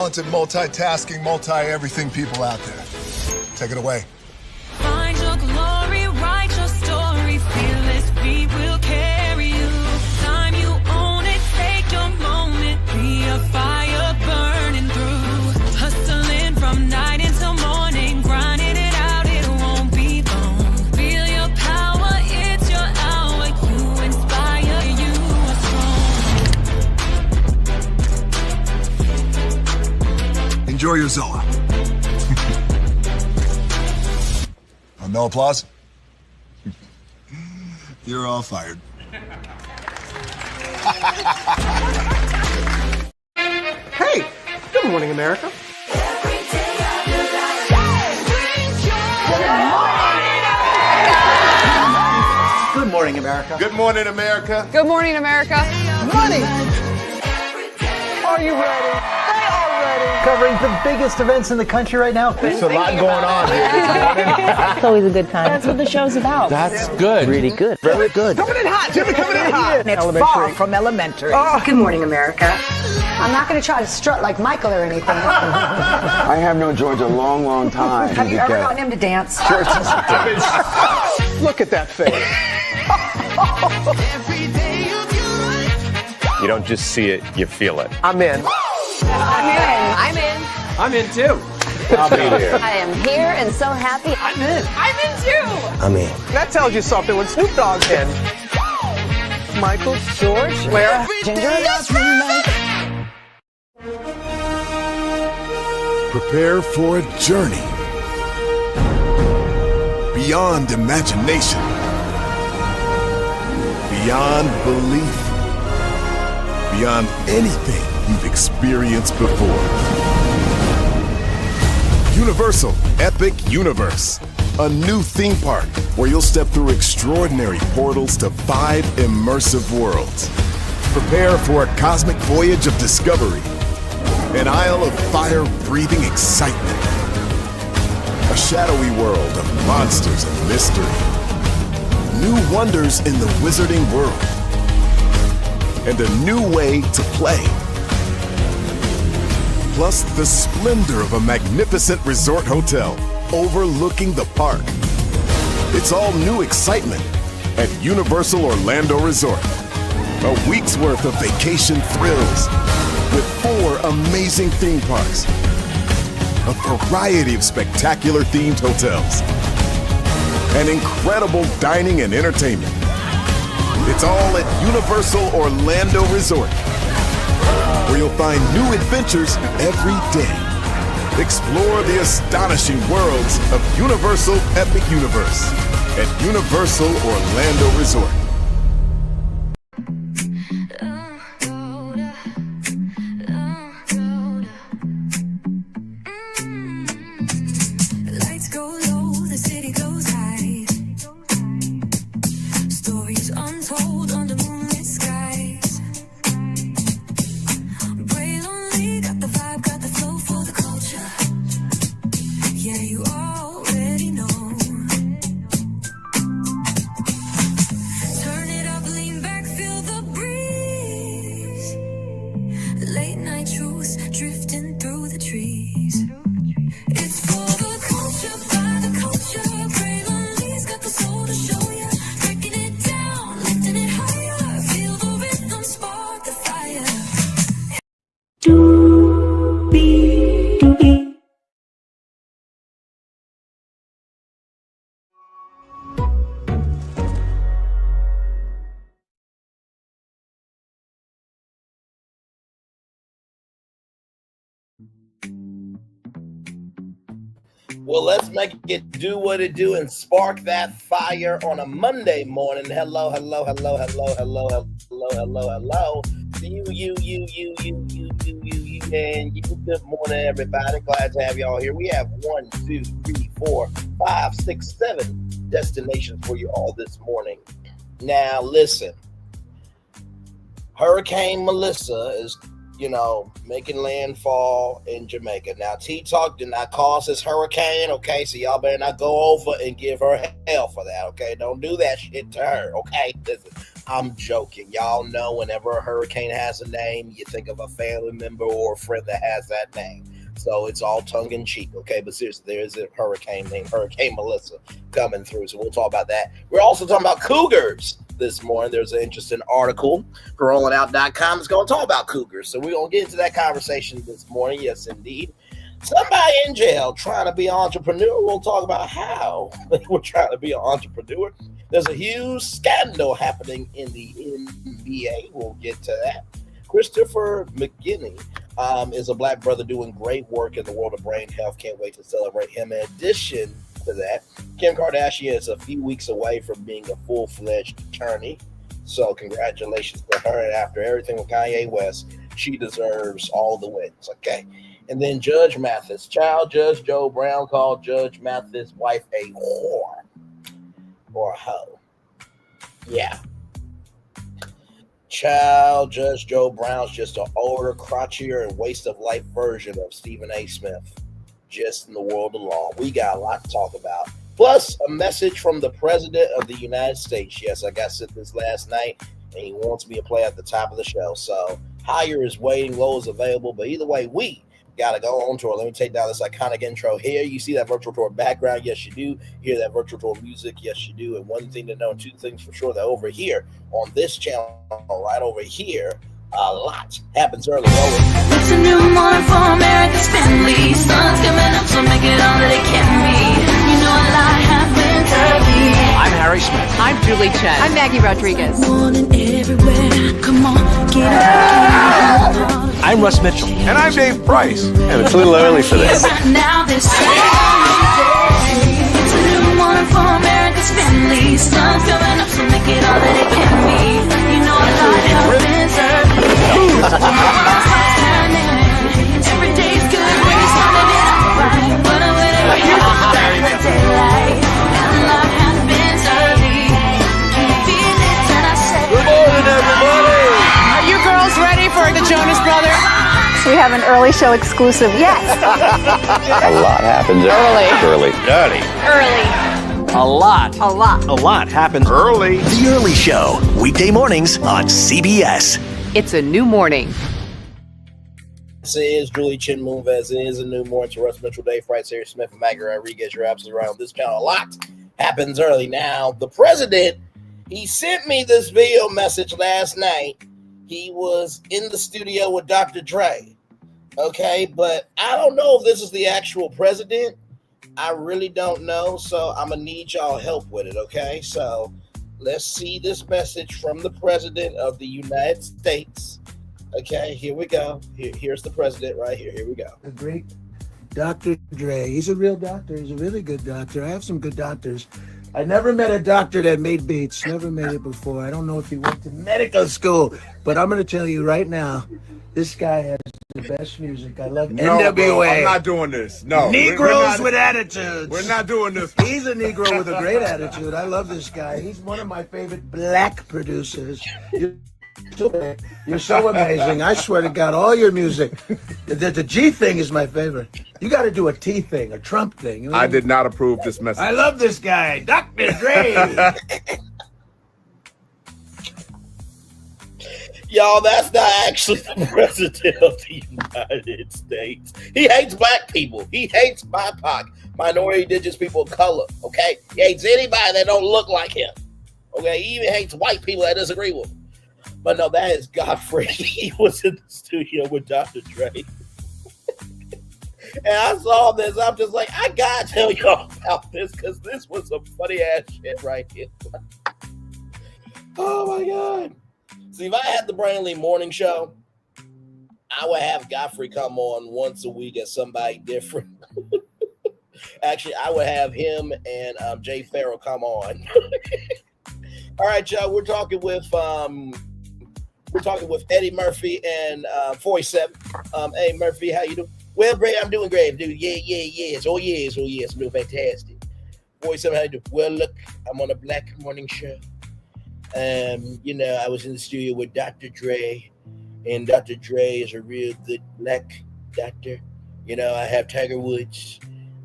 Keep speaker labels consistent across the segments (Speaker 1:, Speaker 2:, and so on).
Speaker 1: Talented, multitasking, multi-everything people out there. Take it away.
Speaker 2: Find your glory, write your story, fearless, we will carry you. Time you own it, take your moment, be a fire burning through. Hustling from night until morning, grinding it out, it won't be long. Feel your power, it's your hour, you inspire, you are strong.
Speaker 1: Enjoy your Zoa. No applause? You're all fired.
Speaker 3: Hey, good morning, America. Good morning, America.
Speaker 4: Good morning, America.
Speaker 5: Good morning, America.
Speaker 3: Money. Are you ready? They are ready. Covering the biggest events in the country right now.
Speaker 4: There's a lot going on here.
Speaker 6: It's always a good time. That's what the show's about.
Speaker 4: That's good.
Speaker 3: Really good. Very good.
Speaker 4: Coming in hot. Jimmy coming in hot.
Speaker 3: It's far from elementary.
Speaker 6: Good morning, America.
Speaker 7: I'm not going to try to strut like Michael or anything.
Speaker 8: I have known George a long, long time.
Speaker 7: Have you ever gotten him to dance?
Speaker 3: Look at that face.
Speaker 9: You don't just see it, you feel it.
Speaker 3: I'm in.
Speaker 5: I'm in.
Speaker 3: I'm in too.
Speaker 9: I'll be there.
Speaker 6: I am here and so happy.
Speaker 3: I'm in.
Speaker 5: I'm in too.
Speaker 8: I'm in.
Speaker 3: That tells you something when Snoop Dogg's in. Michael, George, Lara, Ginger.
Speaker 1: Prepare for a journey beyond imagination, beyond belief, beyond anything you've experienced before. Universal Epic Universe, a new theme park where you'll step through extraordinary portals to 5 immersive worlds. Prepare for a cosmic voyage of discovery, an isle of fire-breathing excitement, a shadowy world of monsters and mystery, new wonders in the wizarding world, and a new way to play. Plus the splendor of a magnificent resort hotel overlooking the park. It's all new excitement at Universal Orlando Resort. A week's worth of vacation thrills with 4 amazing theme parks, a variety of spectacular themed hotels, and incredible dining and entertainment. It's all at Universal Orlando Resort, where you'll find new adventures every day. Explore the astonishing worlds of Universal Epic Universe at Universal Orlando Resort.
Speaker 10: Well, let's make it do what it do and spark that fire on a Monday morning. Hello, hello, hello, hello, hello, hello, hello, hello. You, and you. Good morning, everybody. Glad to have y'all here. We have 1, 2, 3, 4, 5, 6, 7 destinations for you all this morning. Now, listen. Hurricane Melissa is making landfall in Jamaica. Now, T-Talk did not cause this hurricane, okay? So y'all better not go over and give her hell for that, okay? Don't do that shit to her, okay? Listen, I'm joking. Y'all know whenever a hurricane has a name, you think of a family member or a friend that has that name. So it's all tongue in cheek, okay? But seriously, there is a hurricane named Hurricane Melissa coming through. So we'll talk about that. We're also talking about Cougars this morning. There's an interesting article. GrowingOut.com is going to talk about Cougars. So we're going to get into that conversation this morning. Yes, indeed. Somebody in jail trying to be an entrepreneur. We'll talk about how we're trying to be an entrepreneur. There's a huge scandal happening in the NBA. We'll get to that. Christopher Mcginley is a black brother doing great work in the world of brain health. Can't wait to celebrate him. In addition to that, Kim Kardashian is a few weeks away from being a full-fledged attorney. So congratulations to her. And after everything with Kanye West, she deserves all the wins, okay? And then Judge Mathis, child Judge Joe Brown called Judge Mathis' wife a whore or a hoe. Yeah. Child Judge Joe Brown's just an older, crotchier, and waste of life version of Stephen A. Smith, just in the world of law. We got a lot to talk about. Plus, a message from the President of the United States. Yes, I got sent this last night, and he wants me to play at the top of the show. So, higher is waiting, low is available. But either way, we got to go on tour. Let me take down this iconic intro here. You see that virtual tour background? Yes, you do. You hear that virtual tour music? Yes, you do. And one thing to know, two things for sure, that over here on this channel, right over here, a lot happens early.
Speaker 2: It's a new morning for America's family. Sun's coming up, so make it all that it can be. You know a lot happens early.
Speaker 3: I'm Harry Smith.
Speaker 5: I'm Julie Chen. I'm Maggie Rodriguez.
Speaker 2: Morning everywhere. Come on, get up.
Speaker 3: I'm Russ Mitchell.
Speaker 4: And I'm Dave Price.
Speaker 9: And it's a little early for this.
Speaker 2: Right now, this it's a new morning for America's family. Sun's coming up, so make it all that it can be. You know a lot happens early. Every day's good when you're starting it out right. But I'm waiting in the daylight. And a lot happens early. Can you feel it when I say?
Speaker 3: Good morning, everybody.
Speaker 5: Are you girls ready for the Jonas Brothers?
Speaker 7: We have an early show exclusive. Yes.
Speaker 9: A lot happens early.
Speaker 3: A lot.
Speaker 5: A lot.
Speaker 3: A lot happens
Speaker 4: Early.
Speaker 11: The Early Show, weekday mornings on CBS.
Speaker 5: It's a new morning.
Speaker 10: This is Julie Chen Moonves. It is a new morning to Russ Mitchell, Dave Price, Harry Smith, and Maggie Rodriguez. You're absolutely right on this channel. A lot happens early. Now, the president, he sent me this video message last night. He was in the studio with Dr. Dre. Okay, but I don't know if this is the actual president. I really don't know, so I'm going to need y'all help with it, okay? So let's see this message from the president of the United States. Okay, here we go. Here's the president right here. Here we go.
Speaker 12: The great Dr. Dre. He's a real doctor. He's a really good doctor. I have some good doctors. I never met a doctor that made beats. Never made it before. I don't know if he went to medical school, but I'm going to tell you right now, this guy has the best music. I love NWA.
Speaker 4: Bro, I'm not doing this. No.
Speaker 12: Negroes with attitudes.
Speaker 4: We're not doing this.
Speaker 12: He's a Negro with a great attitude. I love this guy. He's one of my favorite black producers. You're so amazing. I swear to God, all your music. The G thing is my favorite. You got to do a T thing, a Trump thing. You know?
Speaker 4: I did not approve this message.
Speaker 12: I love this guy, Dr. Dre.
Speaker 10: Y'all, that's not actually the president of the United States. He hates black people. He hates BIPOC, minority, indigenous people of color, okay? He hates anybody that don't look like him, okay? He even hates white people that disagree with him. But no, that is Godfrey. He was in the studio with Dr. Dre. And I saw this. I'm just like, I got to tell y'all about this because this was some funny-ass shit right here. Oh, my God. See, if I had the Brainly morning show, I would have Godfrey come on once a week as somebody different. Actually, I would have him and Jay Farrell come on. All right, y'all. We're talking with Eddie Murphy and 47. Hey, Murphy, how you doing? Well, Bray, I'm doing great, dude. Yes. Oh, yes. I'm doing fantastic. 47, how you doing? Well, look, I'm on a black morning show. I was in the studio with Dr. Dre, and Dr. Dre is a real good black doctor. I have Tiger Woods,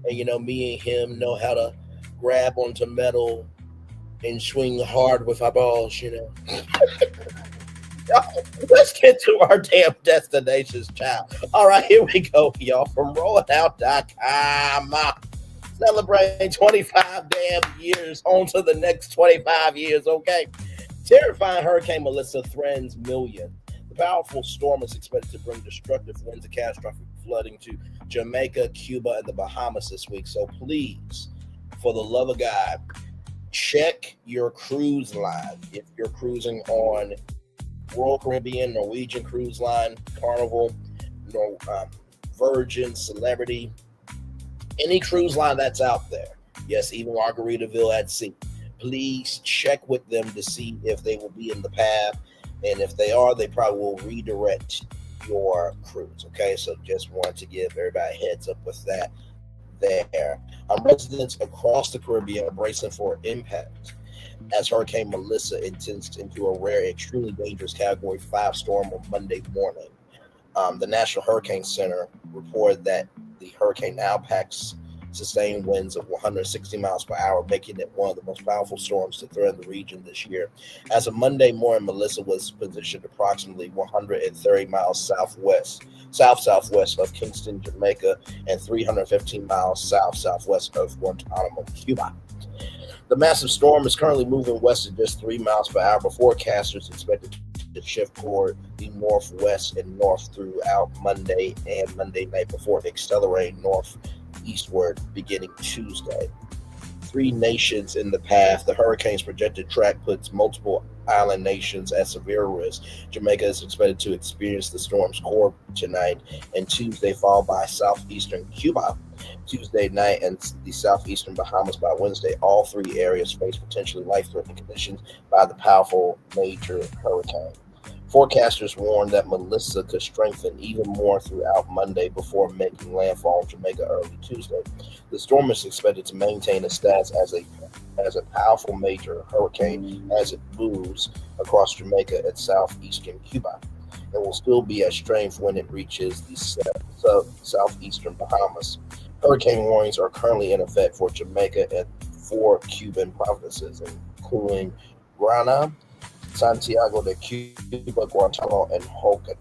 Speaker 10: and me and him know how to grab onto metal and swing hard with our balls, you know. Let's get to our damn destinations, child. All right, here we go, y'all. From rollingout.com. Celebrating 25 damn years on to the next 25 years, okay? Terrifying Hurricane Melissa threatens millions. The powerful storm is expected to bring destructive winds and catastrophic flooding to Jamaica, Cuba, and the Bahamas this week. So please, for the love of God, check your cruise line. If you're cruising on Royal Caribbean, Norwegian Cruise Line, Carnival, Virgin, Celebrity, any cruise line that's out there. Yes, even Margaritaville at sea. Please check with them to see if they will be in the path. And if they are, they probably will redirect your cruise. Okay, so just wanted to give everybody a heads up with that there. Residents across the Caribbean are bracing for impact as Hurricane Melissa intends into a rare, extremely dangerous Category 5 storm on Monday morning. The National Hurricane Center reported that the hurricane now packs sustained winds of 160 miles per hour, making it one of the most powerful storms to threaten the region this year. As of Monday morning, Melissa was positioned approximately 130 miles south-southwest of Kingston, Jamaica, and 315 miles south-southwest of Guantanamo, Cuba. The massive storm is currently moving west at just 3 miles per hour, but forecasters expected to shift toward the northwest and north throughout Monday and Monday night before accelerating northeastward beginning Tuesday. 3 nations in the path. The hurricane's projected track puts multiple island nations at severe risk. Jamaica is expected to experience the storm's core tonight and Tuesday, followed by southeastern Cuba Tuesday night and the southeastern Bahamas by Wednesday. All 3 areas face potentially life-threatening conditions by the powerful major hurricane. Forecasters warned that Melissa could strengthen even more throughout Monday before making landfall in Jamaica early Tuesday. The storm is expected to maintain its status as a powerful major hurricane as it moves across Jamaica and southeastern Cuba. It will still be a strength when it reaches the southeastern Bahamas. Hurricane warnings are currently in effect for Jamaica and 4 Cuban provinces, including Guyana, Santiago de Cuba, Guantanamo, and Holguín.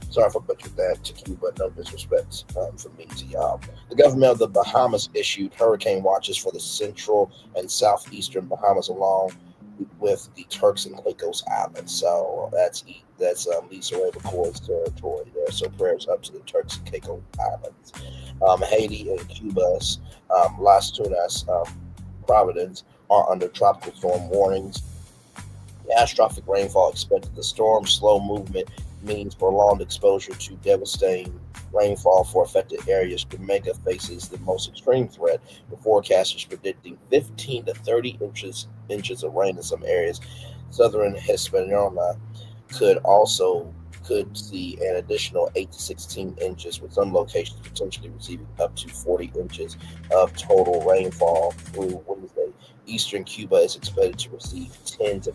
Speaker 10: Sorry if I butchered that to Cuba. No disrespect from me to y'all. The government of the Bahamas issued hurricane watches for the central and southeastern Bahamas, along with the Turks and Caicos Islands. So that's Lisa Ray McCoy's territory there. So prayers up to the Turks and Caicos Islands. Haiti and Cuba's Las Tunas, Providence are under tropical storm warnings. Catastrophic rainfall expected. The storm's slow movement means prolonged exposure to devastating rainfall for affected areas. Jamaica faces the most extreme threat, with forecasters predicting 15 to 30 inches of rain in some areas. Southern Hispaniola could see an additional 8 to 16 inches, with some locations potentially receiving up to 40 inches of total rainfall through Wednesday. Eastern Cuba is expected to receive 10 to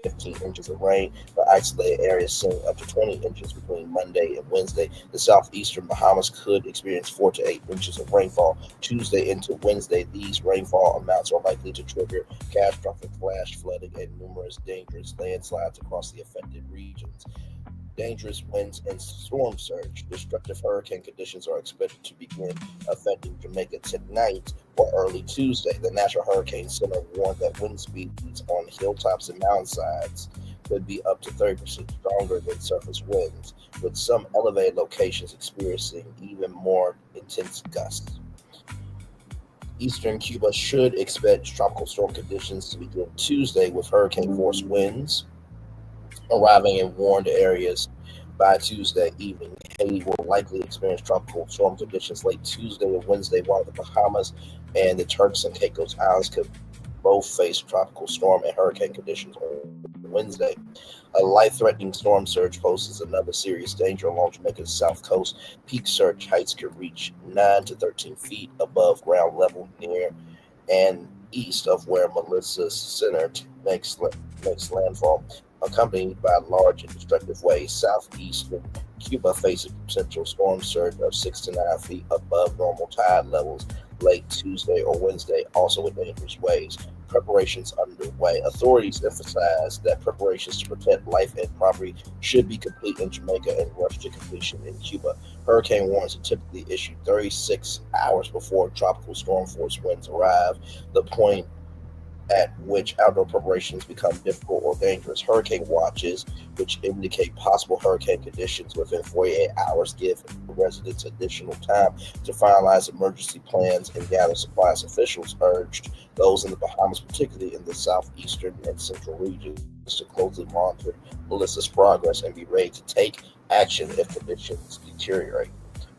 Speaker 10: 15 inches of rain, but isolated areas seeing up to 20 inches between Monday and Wednesday. The southeastern Bahamas could experience 4 to 8 inches of rainfall Tuesday into Wednesday. These rainfall amounts are likely to trigger catastrophic flash flooding and numerous dangerous landslides across the affected regions. Dangerous winds and storm surge. Destructive hurricane conditions are expected to begin affecting Jamaica tonight or early Tuesday. The National Hurricane Center warned that wind speeds on hilltops and mountainsides could be up to 30% stronger than surface winds, with some elevated locations experiencing even more intense gusts. Eastern Cuba should expect tropical storm conditions to begin Tuesday with hurricane-force winds arriving in warned areas by Tuesday evening. Haiti will likely experience tropical storm conditions late Tuesday and Wednesday, while the Bahamas and the Turks and Caicos Islands could both face tropical storm and hurricane conditions on Wednesday. A life-threatening storm surge poses another serious danger along Jamaica's south coast. Peak surge heights could reach 9 to 13 feet above ground level near and east of where Melissa's center makes landfall, accompanied by large and destructive waves. Southeastern Cuba faces a potential storm surge of 6 to 9 feet above normal tide levels. late Tuesday or Wednesday, also in dangerous ways. Preparations underway. Authorities emphasize that preparations to protect life and property should be complete in Jamaica and rushed to completion in Cuba. Hurricane warnings are typically issued 36 hours before tropical storm force winds arrive, the point at which outdoor preparations become difficult or dangerous. Hurricane watches, which indicate possible hurricane conditions within 48 hours, give residents additional time to finalize emergency plans and gather supplies. Officials urged those in the Bahamas, particularly in the southeastern and central regions, to closely monitor Melissa's progress and be ready to take action if conditions deteriorate.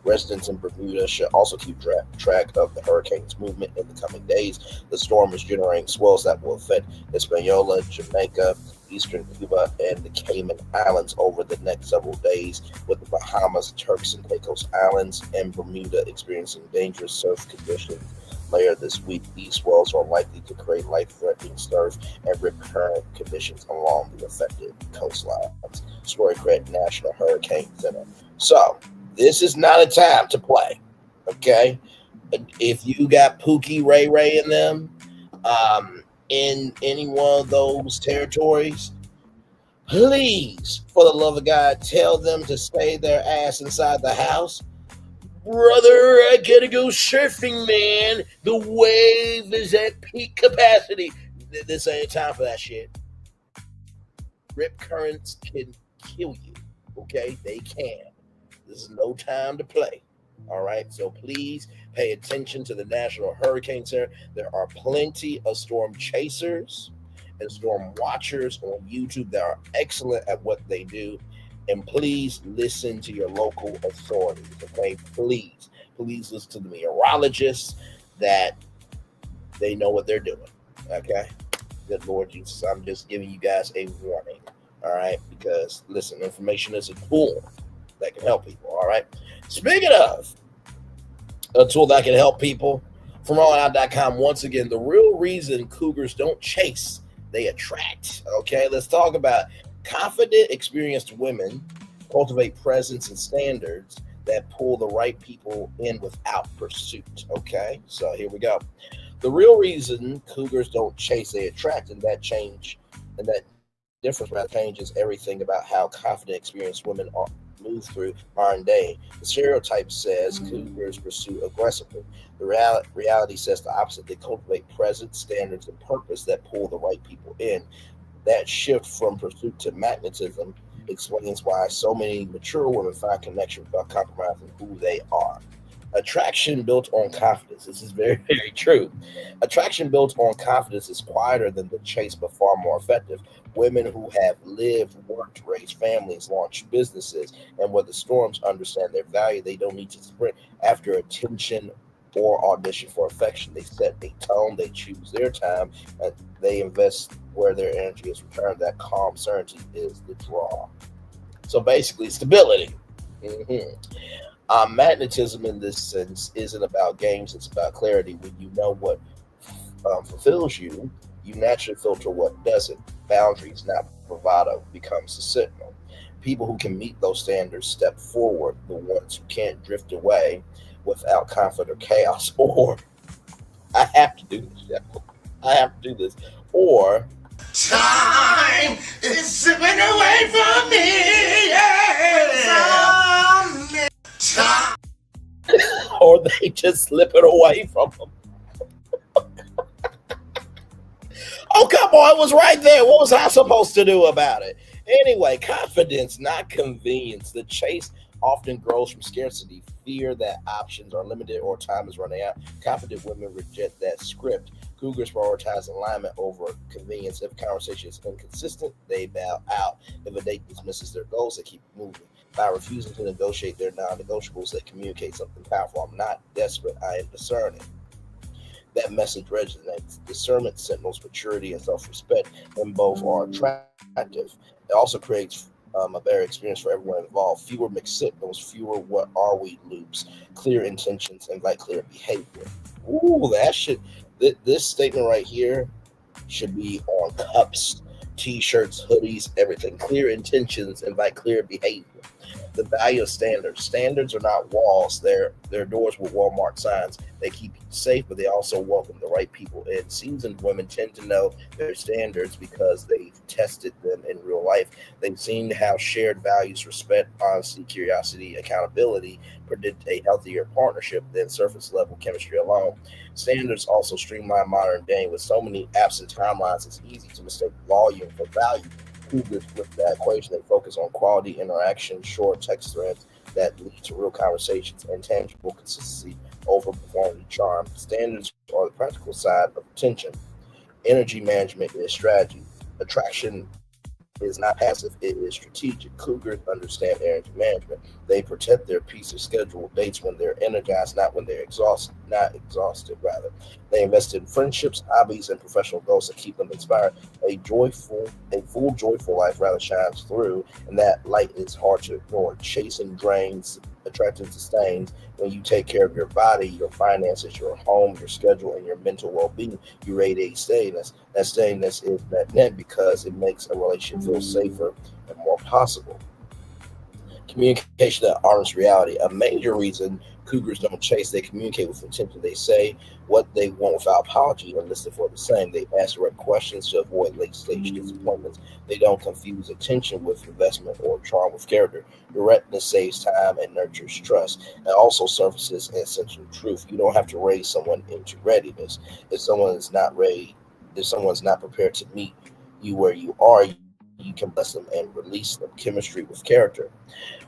Speaker 10: Residents in Bermuda should also keep track of the hurricane's movement in the coming days. The storm is generating swells that will affect Hispaniola, Jamaica, eastern Cuba, and the Cayman Islands over the next several days, with the Bahamas, Turks and Caicos Islands, and Bermuda experiencing dangerous surf conditions. Later this week, these swells are likely to create life-threatening surf and rip current conditions along the affected coastlines. Story Credit National Hurricane Center. So, this is not a time to play, okay? If you got Pookie, Ray Ray in them, in any one of those territories, please, for the love of God, tell them to stay their ass inside the house. Brother, I gotta go surfing, man. The wave is at peak capacity. This ain't time for that shit. Rip currents can kill you, okay? They can. This is no time to play. All right. So please pay attention to the National Hurricane Center. There are plenty of storm chasers and storm watchers on YouTube that are excellent at what they do. And please listen to your local authorities. Okay. Please listen to the meteorologists that they know what they're doing. Okay. Good Lord Jesus. I'm just giving you guys a warning. All right. Because listen, information is a tool that can help people, all right? Speaking of a tool that can help people, from allout.com, once again, the real reason Cougars don't chase, they attract, okay? Let's talk about confident, experienced women cultivate presence and standards that pull the right people in without pursuit, okay? So here we go. The real reason Cougars don't chase, they attract, and that difference rather changes everything about how confident, experienced women are move through modern day. The stereotype says Cougars pursue aggressively. The reality says the opposite. They cultivate presence, standards, and purpose that pull the right people in. That shift from pursuit to magnetism explains why so many mature women find connection without compromising who they are. Attraction built on confidence. This is very, very true. Attraction built on confidence is quieter than the chase, but far more effective. Women who have lived, worked, raised families, launched businesses, and where the storms understand their value, they don't need to sprint after attention or audition for affection. They set a tone, they choose their time, and they invest where their energy is returned. That calm certainty is the draw. So basically, stability. Magnetism in this sense isn't about games, it's about clarity. When you know what fulfills you, you naturally filter what doesn't. Boundaries, not bravado, becomes the signal. People who can meet those standards step forward. The ones who can't drift away without conflict or chaos, or I have to do this, I have to do this, or time is slipping away from me, time. Or they just slip it away from them. Oh, come on, it was right there. What was I supposed to do about it? Anyway, confidence, not convenience. The chase often grows from scarcity, fear that options are limited or time is running out. Confident women reject that script. Cougars prioritize alignment over convenience. If a conversation is inconsistent, they bow out. If a date dismisses their goals, they keep moving. By refusing to negotiate their non-negotiables, they communicate something powerful. I'm not desperate, I am discerning. That message resonates. Discernment signals maturity and self-respect, and both are attractive. It also creates a better experience for everyone involved. Fewer mixed signals, fewer what are we loops. Clear intentions invite clear behavior. Ooh, that should, this statement right here should be on cups, t-shirts, hoodies, everything. Clear intentions invite clear behavior. The value of standards. Standards are not walls. They're doors with Walmart signs. They keep you safe, but they also welcome the right people in. Seasoned women tend to know their standards because they've tested them in real life. They seem to have shared values, respect, honesty, curiosity, accountability, predict a healthier partnership than surface level chemistry alone. Standards also streamline modern day. With so many apps and timelines, it's easy to mistake volume for value. Cougars flip that equation. They focus on quality interaction, short text threads that lead to real conversations, and tangible consistency over performative charm. Standards are the practical side of attention. Energy management is strategy. Attraction is not passive, it is strategic. Cougars understand energy management. They protect their peace of scheduled dates when they're energized, not when they're exhausted rather. They invest in friendships, hobbies, and professional goals to keep them inspired. A full joyful life rather shines through, and that light is hard to ignore. Chasing drains, attracting sustains. When you take care of your body, your finances, your home, your schedule, and your mental well-being, you radiate steadiness. That steadiness is magnetic because it makes a relationship feel safer and more possible. Communication that honors reality. A major reason Cougars don't chase, they communicate with intention. They say what they want without apology and listen for the same. They ask direct questions to avoid late-stage disappointments. They don't confuse attention with investment or charm with character. Directness saves time and nurtures trust. It also surfaces an essential truth. You don't have to raise someone into readiness. If someone's not prepared to meet you where you are, you can bless them and release them. Chemistry with character.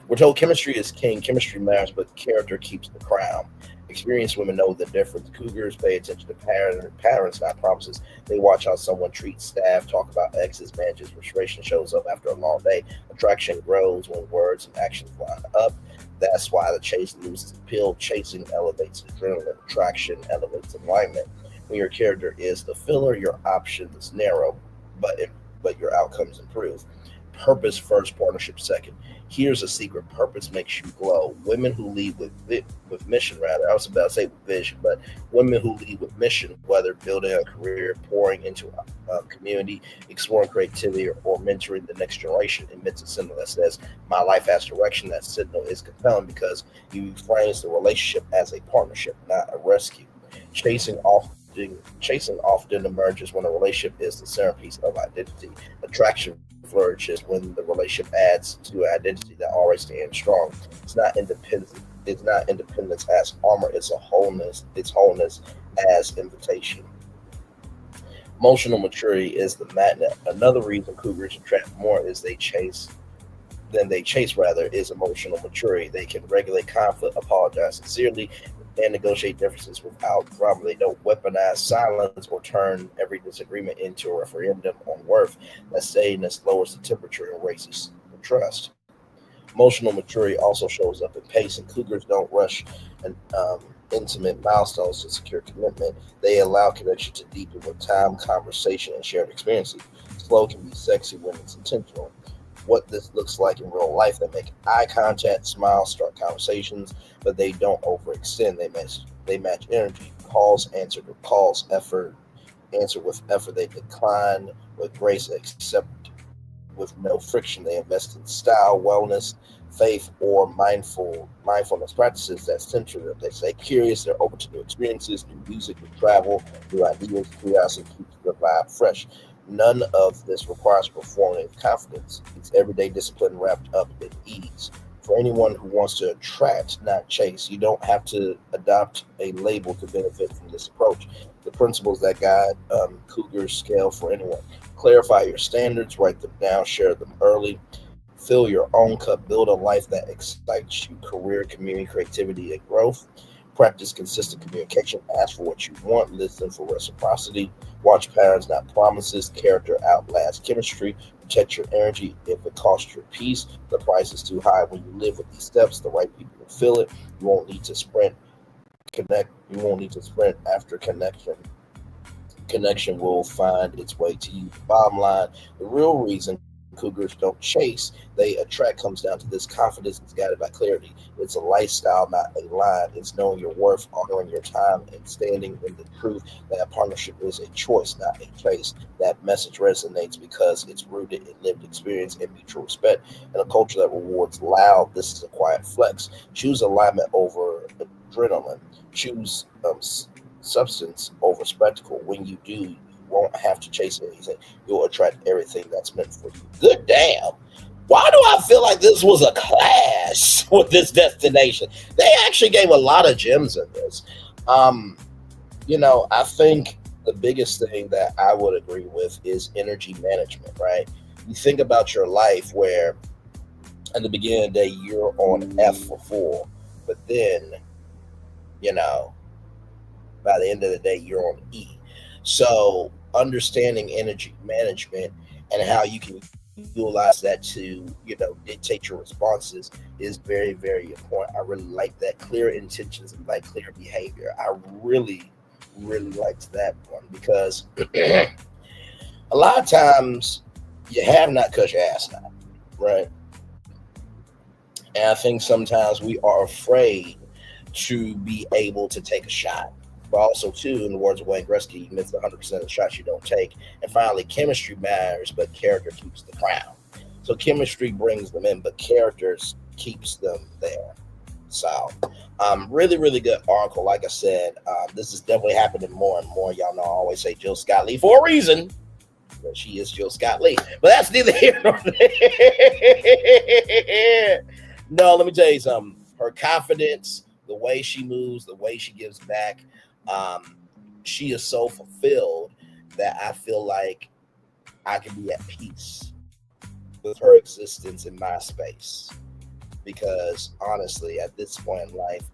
Speaker 10: We're told chemistry is king, chemistry matters, but character keeps the crown. Experienced women know the difference. Cougars pay attention to patterns, not promises. They watch how someone treats staff, talk about exes, manages, frustration shows up after a long day. Attraction grows when words and actions line up. That's why the chase loses appeal. Chasing elevates adrenaline. Attraction elevates alignment. When your character is the filler, your options narrow, but your outcomes improve. Purpose first, partnership second. Here's a secret: purpose makes you glow. Women who lead with mission, rather, I was about to say with vision, but women who lead with mission, whether building a career, pouring into a community, exploring creativity, or mentoring the next generation, emits a signal that says, "My life has direction." That signal is compelling because you frames the relationship as a partnership, not a rescue. Chasing often emerges when a relationship is the centerpiece of identity. Attraction flourishes when the relationship adds to an identity that already stands strong. It's not independence. It's not independence as armor. It's a wholeness. It's wholeness as invitation. Emotional maturity is the magnet. Another reason Cougars attract more is they chase is emotional maturity. They can regulate conflict, apologize sincerely, and negotiate differences without drama. They don't weaponize silence or turn every disagreement into a referendum on worth. That steadiness lowers the temperature and raises the trust. Emotional maturity also shows up in pace, and Cougars don't rush intimate milestones to secure commitment. They allow connection to deepen with time, conversation, and shared experiences. Slow can be sexy when it's intentional. What this looks like in real life: they make eye contact, smile, start conversations, but they don't overextend. They match energy. Calls answer to calls. Answer with effort. They decline with grace, accept with no friction. They invest in style, wellness, faith, or mindfulness practices that center them. They stay curious. They're open to new experiences, new music, new travel, new ideas. Curiosity keeps the vibe fresh. None of this requires performative confidence. It's everyday discipline wrapped up in ease. For anyone who wants to attract, not chase, you don't have to adopt a label to benefit from this approach. The principles that guide Cougars scale for anyone. Clarify your standards, write them down, share them early. Fill your own cup, build a life that excites you, career, community, creativity, and growth. Practice consistent communication, ask for what you want, listen for reciprocity, watch patterns, not promises. Character outlasts chemistry. Protect your energy if it costs your peace. The price is too high. When you live with these steps, the right people will feel it. You won't need to sprint. You won't need to sprint after connection. Connection will find its way to you. Bottom line, the real reason Cougars don't chase, they attract comes down to this: confidence is guided by clarity. It's a lifestyle, not a line. It's knowing your worth, honoring your time, and standing in the truth that a partnership is a choice, not a chase. That message resonates because it's rooted in lived experience and mutual respect. In a culture that rewards loud, this is a quiet flex. Choose alignment over adrenaline. Choose substance over spectacle. When you do, you won't have to chase anything. You'll attract everything that's meant for you. Good damn. Why do I feel like this was a class with this destination? They actually gave a lot of gems in this. I think the biggest thing that I would agree with is energy management, right? You think about your life where at the beginning of the day, you're on F for full, but then, by the end of the day, you're on E. So understanding energy management and how you can utilize that to, dictate your responses is very, very important. I really like that. Clear intentions and like clear behavior. I really, really liked that one because a lot of times you have not cut your ass out, right? And I think sometimes we are afraid to be able to take a shot. But also, too, in the words of Wayne Gretzky, you miss 100% of the shots you don't take. And finally, chemistry matters, but character keeps the crown. So chemistry brings them in, but characters keeps them there. So really, really good article. Like I said, this is definitely happening more and more. Y'all know I always say Jill Scott Lee for a reason. But she is Jill Scott Lee. But that's neither here nor there. No, let me tell you something. Her confidence, the way she moves, the way she gives back, she is so fulfilled that I feel like I can be at peace with her existence in my space. Because honestly, at this point in life,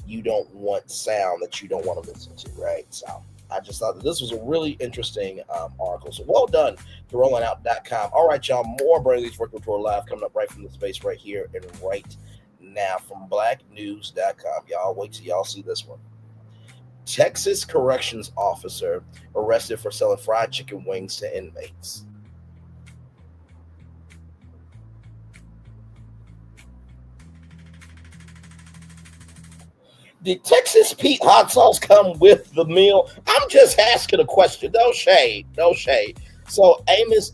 Speaker 10: you don't want sound that you don't want to listen to, right? So I just thought that this was a really interesting article. So well done to rollingout.com. All right, y'all, more Brainley's Virtual Tour Live coming up right from the space right here and right now from blacknews.com. Y'all wait till y'all see this one. Texas corrections officer arrested for selling fried chicken wings to inmates. Did Texas Pete hot sauce come with the meal? I'm just asking a question. No shade. No shade. So Amos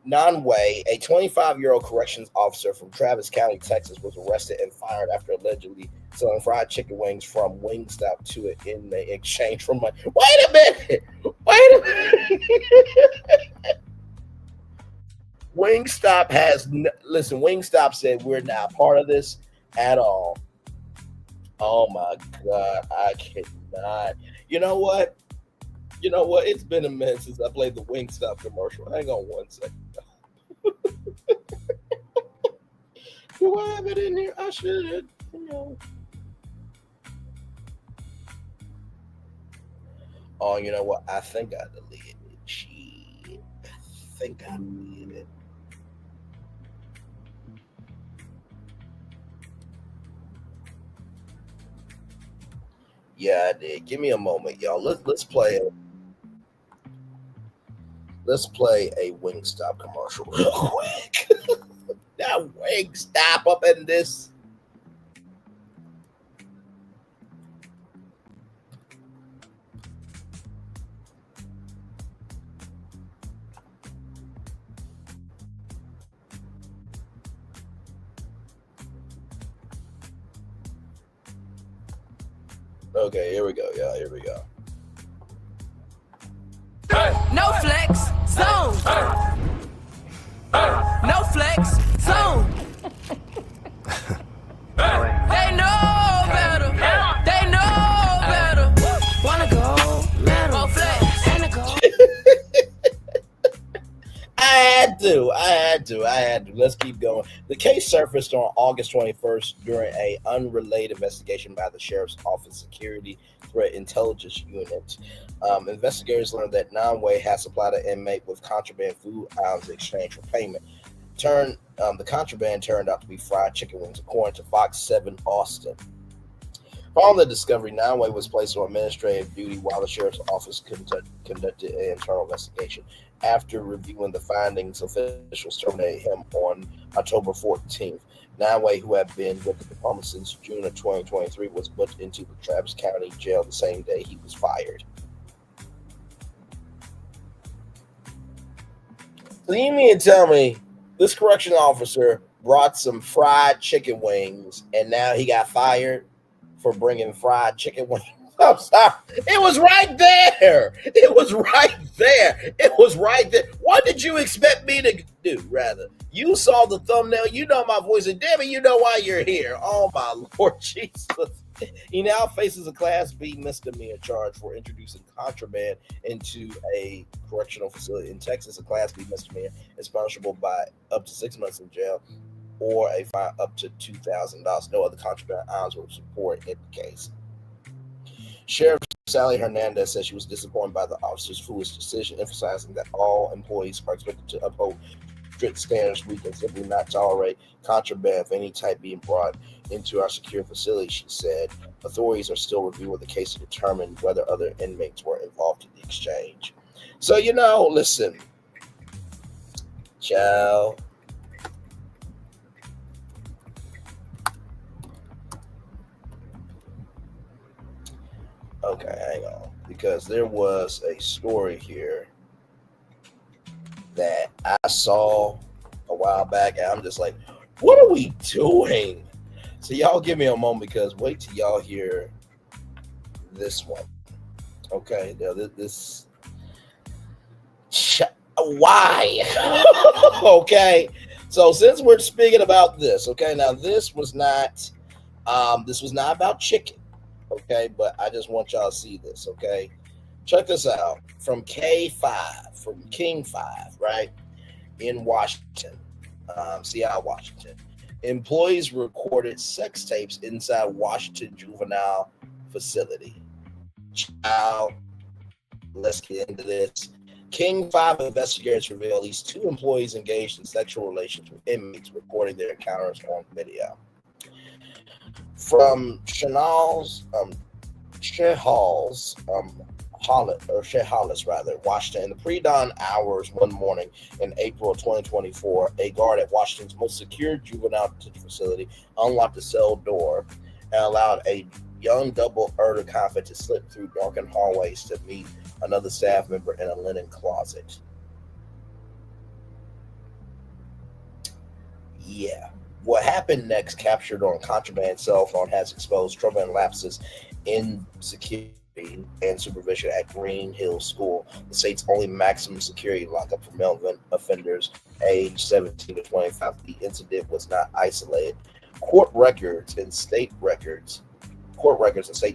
Speaker 10: Nonway, a 25-year-old corrections officer from Travis County, Texas, was arrested and fired after allegedly selling fried chicken wings from Wingstop to an inmate in exchange for money. Wait a minute. Wingstop Wingstop said we're not part of this at all. Oh my God, I cannot. You know what? It's been a minute since I played the Wingstop commercial. Hang on one second. Do I have it in here? I should. Oh, you know what? I think I deleted it. Shit. I think I deleted it. Yeah, I did. Give me a moment, y'all. Let's play it. Let's play a Wingstop commercial real quick. That Wingstop up in this. Okay, here we go, y'all. Here we go.
Speaker 2: No flex zone. No flex zone. They know better. They know better. Wanna go metal flex and go.
Speaker 10: I had to. Let's keep going. The case surfaced on August 21st during an unrelated investigation by the Sheriff's Office Security Threat Intelligence Unit. Investigators learned that Nonway had supplied an inmate with contraband food items in exchange for payment. The contraband turned out to be fried chicken wings, according to Fox 7 Austin. Following the discovery, Nonway was placed on administrative duty while the Sheriff's Office conducted an internal investigation. After reviewing the findings, officials terminated him on October 14th. Nanway, who had been with the department since June of 2023, was put into the Travis County Jail the same day he was fired. So you mean to tell me this correction officer brought some fried chicken wings and now he got fired for bringing fried chicken wings? I'm sorry. It was right there. It was right there. It was right there. What did you expect me to do, rather? You saw the thumbnail. You know my voice. And damn it, you know why you're here. Oh, my Lord Jesus. He now faces a Class B misdemeanor charge for introducing contraband into a correctional facility in Texas. A Class B misdemeanor is punishable by up to 6 months in jail or a fine up to $2,000. No other contraband items will support in the case. Sheriff Sally Hernandez said she was disappointed by the officer's foolish decision, emphasizing that all employees are expected to uphold strict standards. We can simply not tolerate contraband of any type being brought into our secure facility, she said. Authorities are still reviewing the case to determine whether other inmates were involved in the exchange. So, listen, child. Okay, hang on, because there was a story here that I saw a while back, and I'm just like, what are we doing? So y'all give me a moment, because wait till y'all hear this one. Okay, now this why? Okay, so since we're speaking about this, okay, now this was not about chicken. Okay, but I just want y'all to see this, okay? Check this out. From K5, from King 5, right? In Washington, Seattle, Washington. Employees recorded sex tapes inside Washington juvenile facility. Child, let's get into this. King 5 investigators reveal at least 2 employees engaged in sexual relations with inmates, recording their encounters on video. From Chehallis, Washington, in the pre-dawn hours one morning in April of 2024, a guard at Washington's most secure juvenile detention facility unlocked the cell door and allowed a young double Erda convict to slip through darkened hallways to meet another staff member in a linen closet. Yeah. What happened next, captured on contraband cell phone, has exposed trouble and lapses in security and supervision at Green Hill School, the state's only maximum security lockup for male offenders aged 17 to 25. The incident was not isolated. Court records and state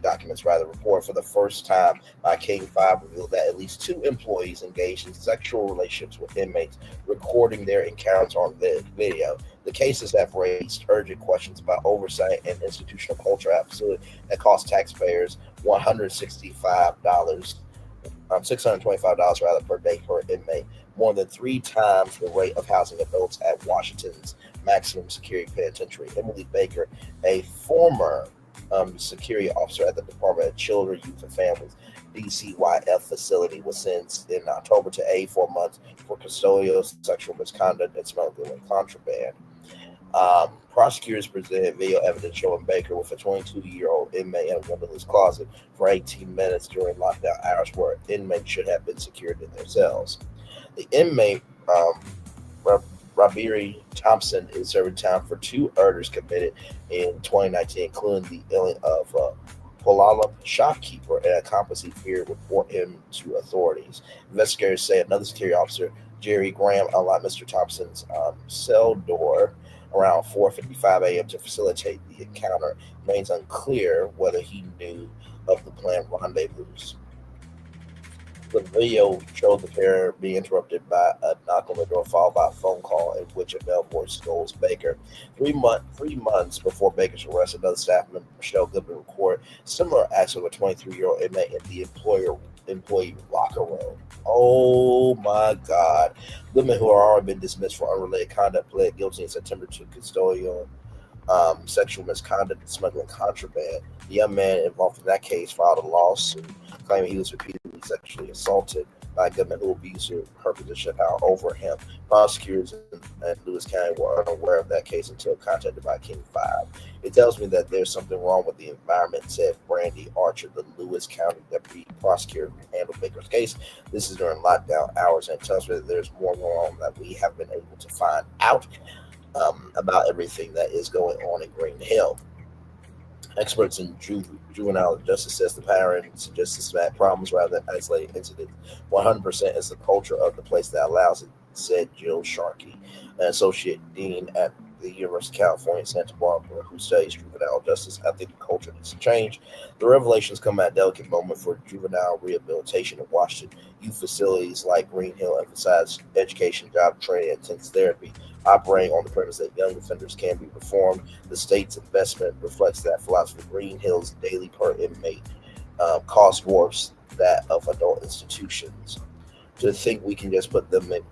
Speaker 10: documents report for the first time by King 5 revealed that at least 2 employees engaged in sexual relationships with inmates, recording their encounters on video. The cases have raised urgent questions about oversight and institutional culture at a facility that cost taxpayers $625 per day per inmate, more than 3 times the rate of housing adults at Washington's maximum security penitentiary. Emily Baker, a former security officer at the Department of Children, Youth, and Families DCYF facility, was sentenced in October to 84 months for custodial sexual misconduct and smuggling contraband. Prosecutors presented video evidence showing Baker with a 22-year-old inmate in a windowless closet for 18 minutes during lockdown hours, where inmates should have been secured in their cells. The inmate, Rabiri Thompson, is serving time for 2 murders committed in 2019, including the killing of Polala shopkeeper and accomplice. He feared report him to authorities. Investigators say another security officer, Jerry Graham, unlocked Mr. Thompson's cell door around 4:55 a.m. to facilitate the encounter. It remains unclear whether he knew of the planned rendezvous. The video showed the pair being interrupted by a knock on the door, followed by a phone call in which a male voice scolds Baker. 3 months before Baker's arrest, another staff member, Michelle Goodman, recorded similar acts with a 23-year-old inmate in the employee locker room. Oh my God. Women who have already been dismissed for unrelated conduct pled guilty in September to custodial sexual misconduct and smuggling contraband. The young man involved in that case filed a lawsuit claiming he was repeatedly sexually assaulted by Goodman who abused her position over him. Prosecutors in Lewis County were unaware of that case until contacted by King 5. It tells me that there's something wrong with the environment, said Brandy Archer, the Lewis County deputy prosecutor who handled Baker's case. This is during lockdown hours, and it tells me that there's more going on that we have been able to find out about everything that is going on in Green Hill. Experts in juvenile justice says the pattern suggests systematic problems rather than isolated incidents. 100% is the culture of the place that allows it, said Jill Sharkey, an associate dean at the University of California, Santa Barbara, who studies juvenile justice. I think the culture needs to change. The revelations come at a delicate moment for juvenile rehabilitation in Washington. Youth facilities like Green Hill emphasize education, job training, and intense therapy, operating on the premise that young offenders can be reformed. The state's investment reflects that philosophy. Green Hill's daily per inmate cost dwarfs that of adult institutions. To think we can just put them in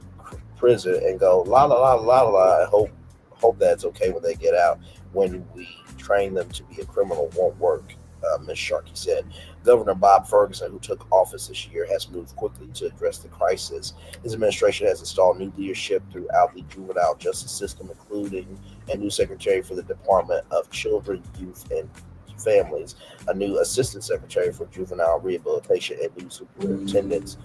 Speaker 10: prison and go la la la la la, I hope that's okay when they get out. When we train them to be a criminal won't work, Ms. Sharkey said. Governor Bob Ferguson, who took office this year, has moved quickly to address the crisis. His administration has installed new leadership throughout the juvenile justice system, including a new secretary for the Department of Children, Youth, and Families, a new assistant secretary for juvenile rehabilitation, and new superintendents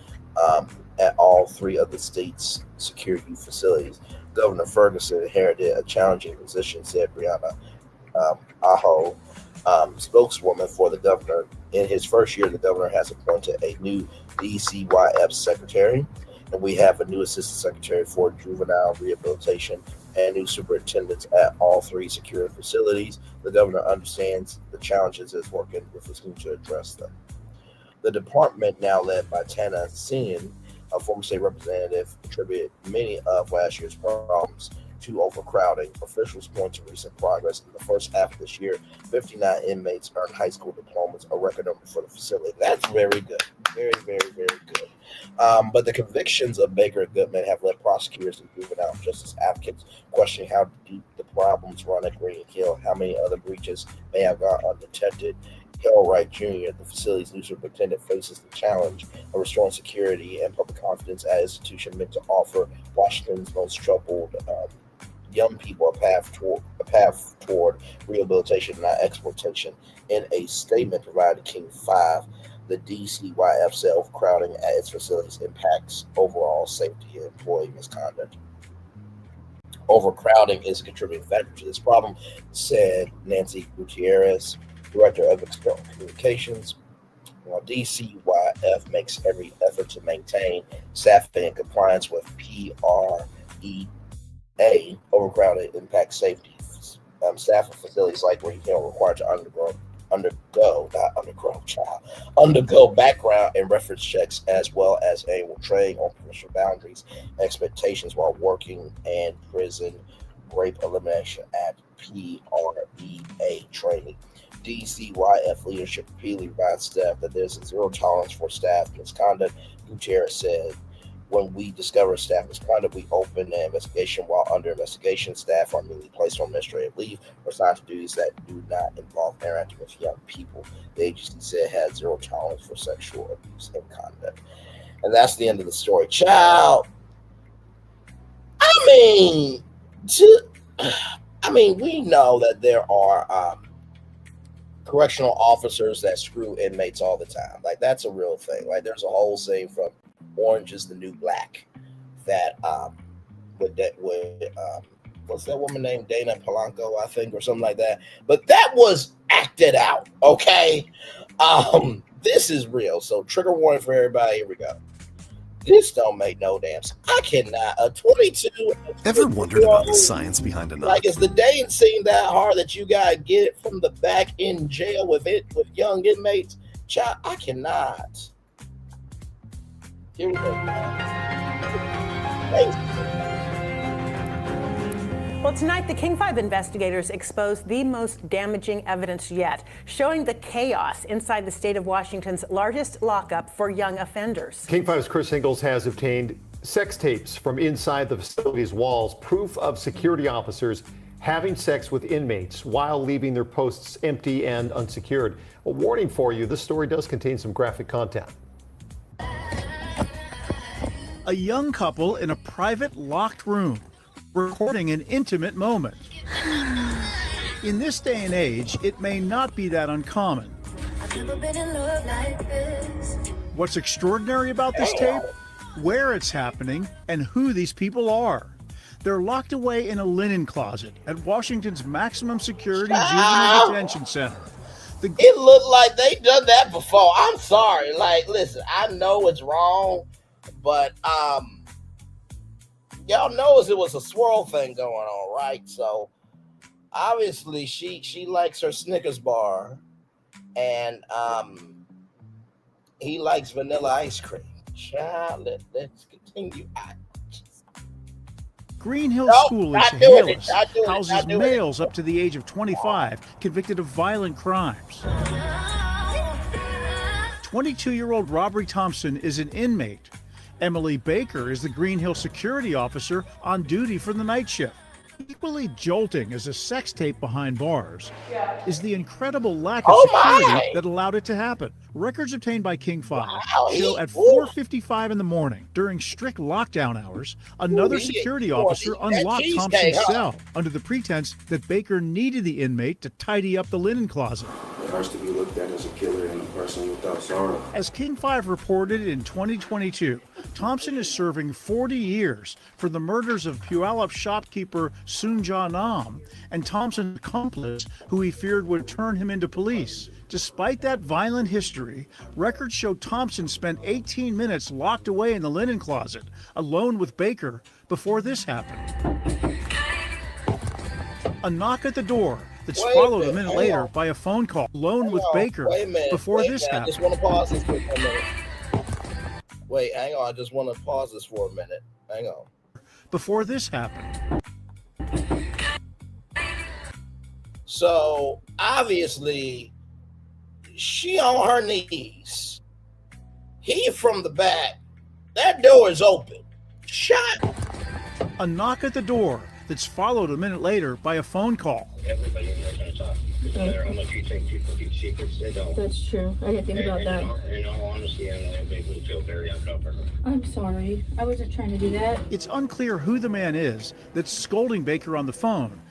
Speaker 10: at all 3 of the state's secure youth facilities. Governor Ferguson inherited a challenging position, said Brianna Aho, spokeswoman for the governor. In his first year, the governor has appointed a new DCYF secretary, and we have a new assistant secretary for juvenile rehabilitation and new superintendents at all 3 secure facilities. The governor understands the challenges and is working with his team to address them. The department, now led by Tana Sin, a former state representative, attributed many of last year's problems to overcrowding. Officials point to recent progress. In the first half of this year, 59 inmates earned high school diplomas, a record number for the facility. That's very good. Very, very, very good. But the convictions of Baker and Goodman have led prosecutors and juvenile justice advocates questioning how deep the problems run at Green Hill, how many other breaches may have gone undetected. Harold Wright Jr., the facility's new superintendent, faces the challenge of restoring security and public confidence at an institution meant to offer Washington's most troubled young people a path toward rehabilitation, not exploitation. In a statement provided to King 5, the DCYF said overcrowding at its facilities impacts overall safety and employee misconduct. Overcrowding is a contributing factor to this problem, said Nancy Gutierrez, Director of External Communications. While DCYF makes every effort to maintain staffing in compliance with PREA, overcrowding impacts safety. Staff of facilities like Green Hill are required to undergo background and reference checks, as well as annual training on professional boundaries, expectations while working, and prison rape elimination at PREA training. DCYF leadership repeatedly reminds staff that there's a zero tolerance for staff misconduct. Gutierrez said, when we discover staff misconduct, we open an investigation. While under investigation, staff are immediately placed on administrative leave or assigned to duties that do not involve interacting with young people. The agency said it had zero tolerance for sexual abuse and conduct. And that's the end of the story. Child, we know that there are correctional officers that screw inmates all the time. Like, that's a real thing. Like, there's a whole saying from Orange is the New Black that what's that woman named Dana Polanco, I think, or something like that. But that was acted out, okay? This is real. So trigger warning for everybody. Here we go. This don't make no damn sense. I cannot. A 22.
Speaker 1: Ever wondered about the science behind a knock?
Speaker 10: Like, is the day seem that hard that you gotta get it from the back in jail with young inmates? Child, I cannot. Here we go. Thanks.
Speaker 13: Well, tonight, the King 5 investigators exposed the most damaging evidence yet, showing the chaos inside the state of Washington's largest lockup for young offenders.
Speaker 14: King 5's Chris Ingalls has obtained sex tapes from inside the facility's walls, proof of security officers having sex with inmates while leaving their posts empty and unsecured. A warning for you, this story does contain some graphic content.
Speaker 3: A young couple in a private locked room recording an intimate moment. In this day and age, it may not be that uncommon.
Speaker 2: I've never been in love like this.
Speaker 3: What's extraordinary about this tape? Where it's happening and who these people are. They're locked away in a linen closet at Washington's maximum security juvenile detention center.
Speaker 10: It looked like they done that before. I'm sorry. Like, listen, I know it's wrong, but y'all knows it was a swirl thing going on, right? So obviously she likes her Snickers bar, and he likes vanilla ice cream. Child, let's continue.
Speaker 3: Green Hill School in Chehalis houses males up to the age of 25 convicted of violent crimes. 22-year-old Robert Thompson is an inmate. Emily Baker is the Green Hill security officer on duty for the night shift. Equally jolting as a sex tape behind bars is the incredible lack of security that allowed it to happen. Records obtained by King 5 show at 4:55 in the morning, during strict lockdown hours, another security officer unlocked Thompson's cell under the pretense that Baker needed the inmate to tidy up the linen closet.
Speaker 8: It has to be looked at as a killer and a person without sorrow.
Speaker 3: As King 5 reported in 2022, Thompson is serving 40 years for the murders of Puyallup shopkeeper Sunja Nam and Thompson's accomplice, who he feared would turn him into police. Despite that violent history, records show Thompson spent 18 minutes locked away in the linen closet, alone with Baker, before this happened. A knock at the door that's followed a minute later by a phone call, alone with Baker, before this happened.
Speaker 10: I just want to pause this for a minute. Wait, hang on. I just want to pause this for a minute. Hang on.
Speaker 3: Before this happened.
Speaker 10: So, obviously, she on her knees. He from the back. That door is open. Shut.
Speaker 3: A knock at the door that's followed a minute later by a phone call.
Speaker 15: Everybody knows how to talk. No matter how much you think people keep secrets, they don't.
Speaker 16: That's true. I didn't think about that.
Speaker 15: In all honesty, I know it makes me feel very uncomfortable.
Speaker 16: I'm sorry. I wasn't trying to do that.
Speaker 3: It's unclear who the man is that's scolding Baker on the phone,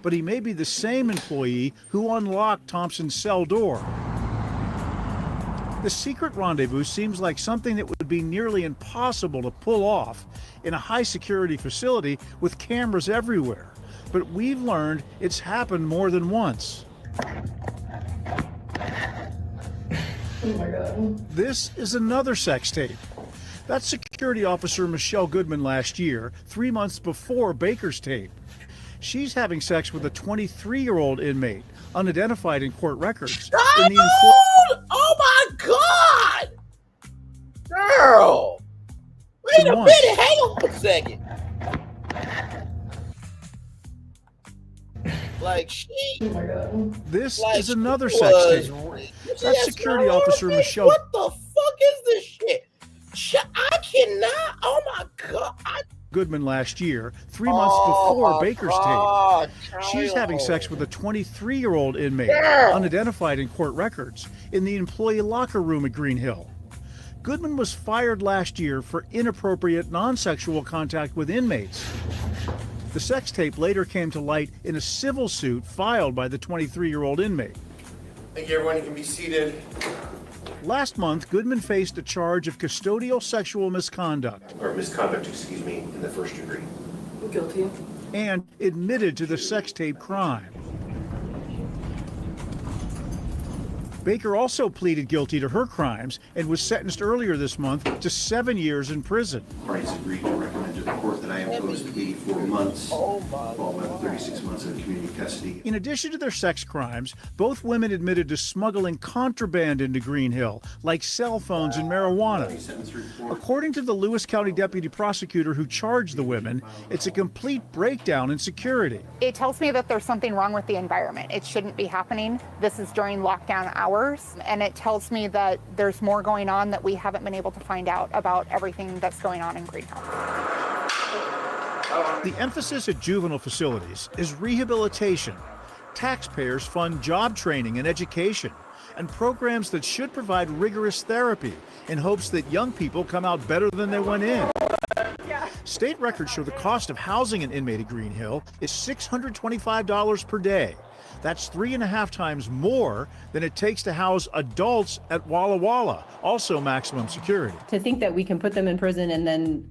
Speaker 3: but he may be the same employee who unlocked Thompson's cell door. The secret rendezvous seems like something that would be nearly impossible to pull off in a high-security facility with cameras everywhere. But we've learned it's happened more than once.
Speaker 16: Oh my God.
Speaker 3: This is another sex tape. That's security officer Michelle Goodman last year, 3 months before Baker's tape. She's having sex with a 23-year-old inmate, unidentified in court records.
Speaker 10: Oh my God! Girl! Wait a minute, hang on a second. Like
Speaker 16: Oh my God.
Speaker 3: This is another sex tape. That's security officer Michelle.
Speaker 10: What the fuck is this shit? I cannot. Oh my God.
Speaker 3: Goodman last year, 3 months before Baker's tape. She's having sex with a 23-year-old inmate, unidentified in court records, in the employee locker room at Green Hill. Goodman was fired last year for inappropriate non-sexual contact with inmates. The sex tape later came to light in a civil suit filed by the 23-year-old inmate.
Speaker 17: Thank you, everyone. You can be seated.
Speaker 3: Last month, Goodman faced a charge of custodial sexual misconduct.
Speaker 17: Or misconduct, excuse me, in the first degree.
Speaker 16: I'm guilty.
Speaker 3: And admitted to the sex tape crime. Baker also pleaded guilty to her crimes and was sentenced earlier this month to 7 years in prison.
Speaker 17: Parties agreed to recommend to the court that I impose 84 months, followed by 36 months of community custody.
Speaker 3: In addition to their sex crimes, both women admitted to smuggling contraband into Green Hill, like cell phones and marijuana. According to the Lewis County deputy prosecutor who charged the women, it's a complete breakdown in security.
Speaker 7: It tells me that there's something wrong with the environment. It shouldn't be happening. This is during lockdown hours, and it tells me that there's more going on that we haven't been able to find out about everything that's going on in Green Hill.
Speaker 3: The emphasis at juvenile facilities is rehabilitation. Taxpayers fund job training and education, and programs that should provide rigorous therapy in hopes that young people come out better than they went in. State records show the cost of housing an inmate at Green Hill is $625 per day. That's 3.5 times more than it takes to house adults at Walla Walla, also maximum security.
Speaker 6: To think that we can put them in prison and then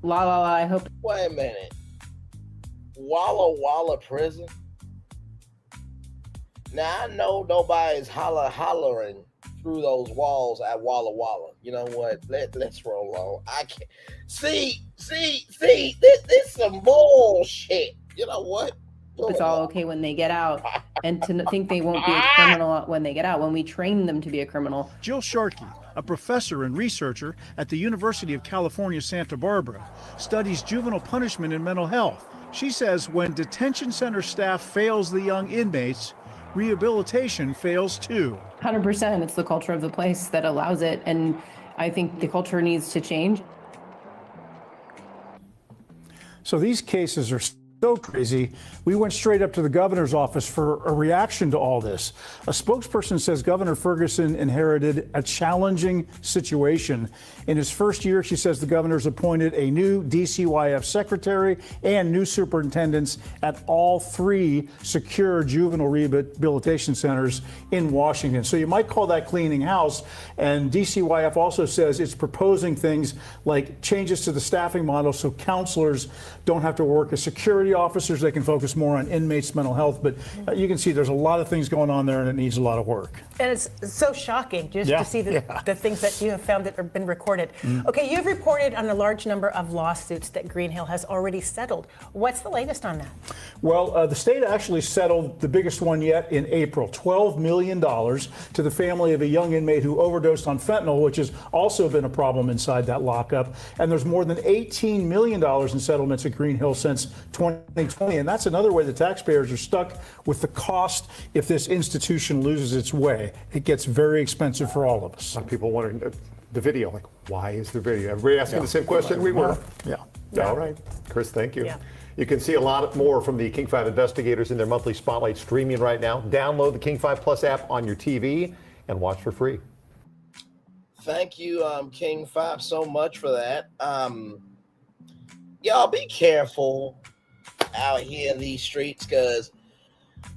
Speaker 6: I hope.
Speaker 10: Wait a minute. Walla Walla prison? Now, I know nobody's hollering through those walls at Walla Walla. You know what? Let's roll on. I can't. See, this some bullshit. You know what?
Speaker 6: It's all okay when they get out, and to think they won't be a criminal when they get out, when we train them to be a criminal.
Speaker 3: Jill Sharkey, a professor and researcher at the University of California, Santa Barbara, studies juvenile punishment and mental health. She says when detention center staff fails the young inmates, rehabilitation fails too.
Speaker 6: 100%, it's the culture of the place that allows it, and I think the culture needs to change.
Speaker 3: So these cases are so crazy, we went straight up to the governor's office for a reaction to all this. A spokesperson says Governor Ferguson inherited a challenging situation. In his first year, she says the governor's appointed a new DCYF secretary and new superintendents at all 3 secure juvenile rehabilitation centers in Washington. So you might call that cleaning house. And DCYF also says it's proposing things like changes to the staffing model so counselors don't have to work as security officers. They can focus more on inmates' mental health. But you can see there's a lot of things going on there, and it needs a lot of work.
Speaker 13: And it's so shocking just to see the things that you have found that have been recorded. Okay, you've reported on a large number of lawsuits that Green Hill has already settled. What's the latest on that?
Speaker 3: Well, the state actually settled the biggest one yet in April, $12 million to the family of a young inmate who overdosed on fentanyl, which has also been a problem inside that lockup. And there's more than $18 million in settlements at Green Hill since 2020. And that's another way the taxpayers are stuck with the cost if this institution loses its way. It gets very expensive for all of us.
Speaker 14: Some people wondering the video, like, why is the video? Everybody asking the same question we were. All right. Chris, thank you. You can see a lot more from the King 5 investigators in their monthly spotlight streaming right now. Download the King 5 Plus app on your TV and watch for free.
Speaker 10: Thank you, King 5, so much for that. Y'all be careful out here in these streets, because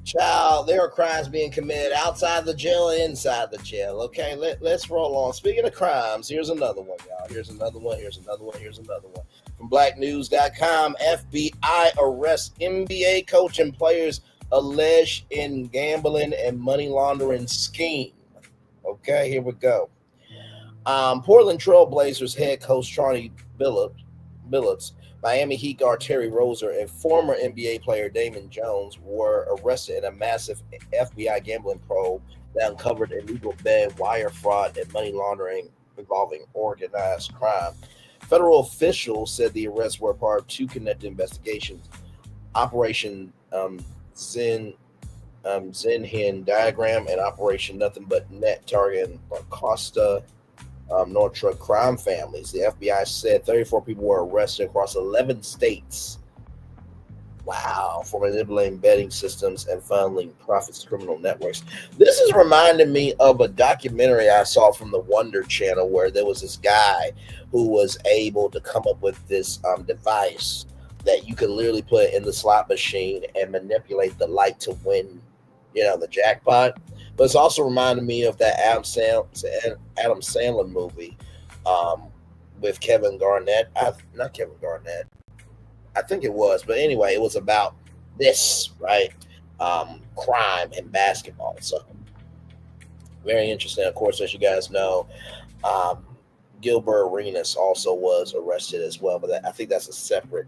Speaker 10: child, there are crimes being committed outside the jail and inside the jail. Okay, let's roll on. Speaking of crimes, here's another one, y'all. Here's another one. From blacknews.com, FBI arrests NBA coach and players alleged in gambling and money laundering scheme. Okay, here we go. Portland Trail Blazers head coach Charlie Billups, Miami Heat guard Terry Rozier, and former NBA player Damon Jones were arrested in a massive FBI gambling probe that uncovered illegal bet, wire fraud, and money laundering involving organized crime. Federal officials said the arrests were part of 2 connected investigations: Operation Zinhin Diagram and Operation Nothing But Net, targeting Costa Nostra crime families. The FBI said 34 people were arrested across 11 states. Wow, for manipulating betting systems and funneling profits to criminal networks. This is reminding me of a documentary I saw from the Wonder Channel, where there was this guy who was able to come up with this device that you could literally put in the slot machine and manipulate the light to win, the jackpot. But it's also reminded me of that Adam Sandler movie with Kevin Garnett. Not Kevin Garnett. I think it was. But anyway, it was about this, right? Crime in basketball. So very interesting. Of course, as you guys know, Gilbert Arenas also was arrested as well. But I think that's a separate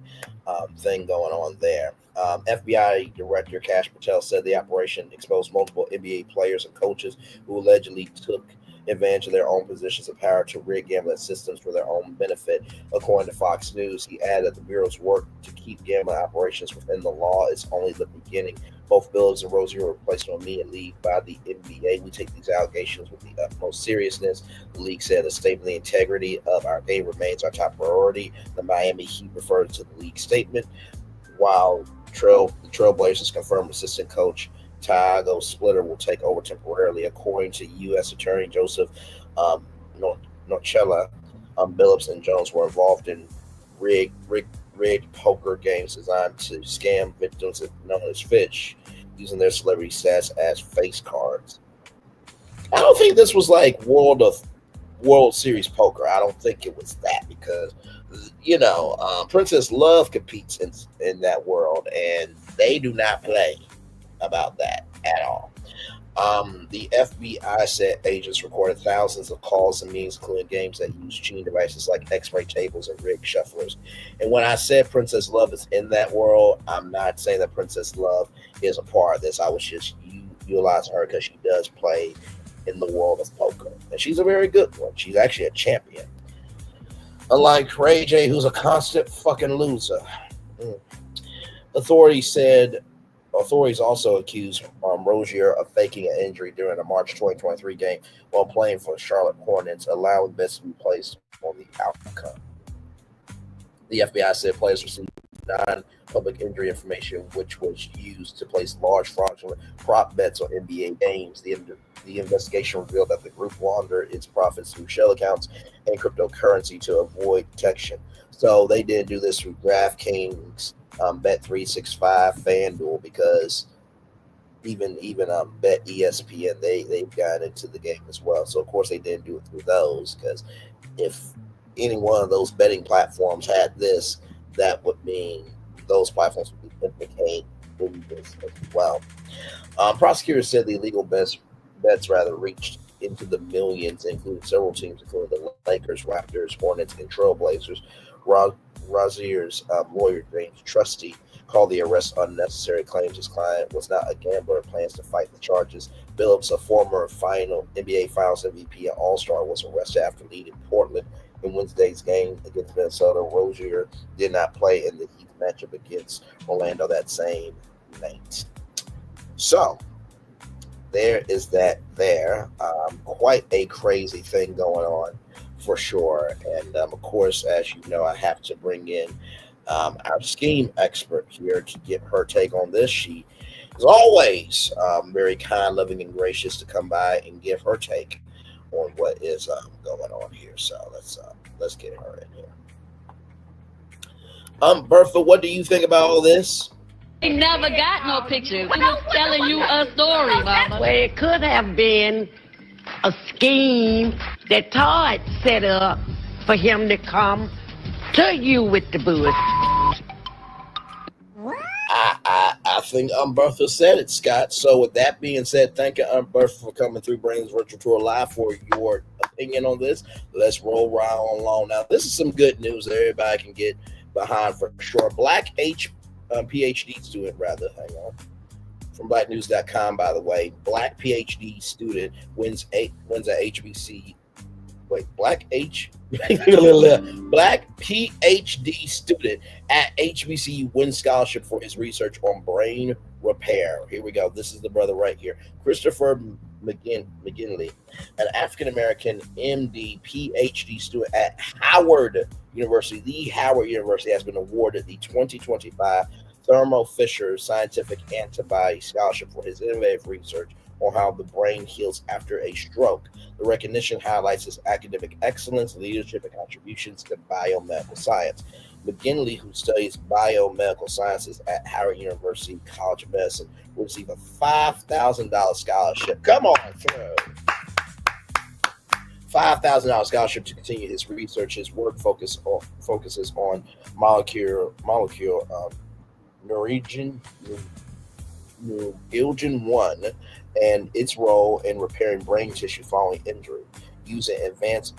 Speaker 10: thing going on there. FBI Director Kash Patel said the operation exposed multiple NBA players and coaches who allegedly took advantage of their own positions of power to rig gambling systems for their own benefit. According to Fox News, he added that the Bureau's work to keep gambling operations within the law is only the beginning. Both Billups and Rozier were placed on immediate leave by the NBA. We take these allegations with the utmost seriousness. The league said the statement, the integrity of our game remains our top priority. The Miami Heat referred to the league statement, while the Trailblazers confirmed assistant coach Tiago Splitter will take over temporarily. According to U.S. Attorney Joseph Norchella, Billups and Jones were involved in rigged poker games designed to scam victims known as fish, using their celebrity stats as face cards. I don't think this was like World Series poker. I don't think it was that because, Princess Love competes in that world, and they do not play about that at all. The FBI said agents recorded thousands of calls and meetings, including games that use cheating devices like X-ray tables and rigged shufflers. And when I said Princess Love is in that world, I'm not saying that Princess Love is a part of this. I was just utilizing her because she does play in the world of poker, and she's a very good one. She's actually a champion, unlike Ray J, who's a constant fucking loser. Authorities also accused Rozier of faking an injury during a March 2023 game while playing for the Charlotte Hornets, allowing bets to be placed on the outcome. The FBI said players received non-public injury information, which was used to place large fraudulent prop bets on NBA games. The investigation revealed that the group laundered its profits through shell accounts and cryptocurrency to avoid detection. So they did do this through DraftKings, Bet365, FanDuel, because even Bet ESPN, they've gotten into the game as well. So of course they didn't do it through those, because if any one of those betting platforms had this, that would mean those platforms would be implicated in this as well. Prosecutors said the illegal bets reached into the millions, including several teams, including the Lakers, Raptors, Hornets, and Trailblazers. Rozier's lawyer, James Trusty, called the arrest unnecessary, claims his client was not a gambler and plans to fight the charges. Billups, a former NBA Finals MVP and All-Star, was arrested after leading Portland in Wednesday's game against Minnesota. Rozier did not play in the Heat matchup against Orlando that same night. So there is that there. Quite a crazy thing going on for sure. And of course, as you know, I have to bring in our scheme expert here to get her take on this. She is always very kind, loving, and gracious to come by and give her take on what is going on here. So let's get her in here. Bertha, what do you think about all this?
Speaker 18: He never got no pictures. He was telling you a story, Mama.
Speaker 19: Well, it could have been a scheme that Todd set up for him to come to you with the bush.
Speaker 10: I think Bertha said it, Scott. So with that being said, thank you, Bertha, for coming through Brains Virtual Tour Live for your opinion on this. Let's roll right on along. Now, this is some good news that everybody can get behind for sure. Black PhD student, hang on, from blacknews.com, by the way. Black PhD student wins a HBC. Wait, Black PhD student at HBCU wins scholarship for his research on brain repair. Here we go. This is the brother right here. Christopher Mcginley, an African-American MD PhD student at Howard University. The Howard University has been awarded the 2025 Thermo Fisher Scientific Antibody Scholarship for his innovative research on how the brain heals after a stroke. The recognition highlights his academic excellence, leadership, and contributions to biomedical science. Mcginley, who studies biomedical sciences at Howard University College of Medicine, will receive a $5,000 scholarship. Come on through. $5,000 scholarship to continue his research. His work focuses on molecule Neurigin 1 and its role in repairing brain tissue following injury. Using advanced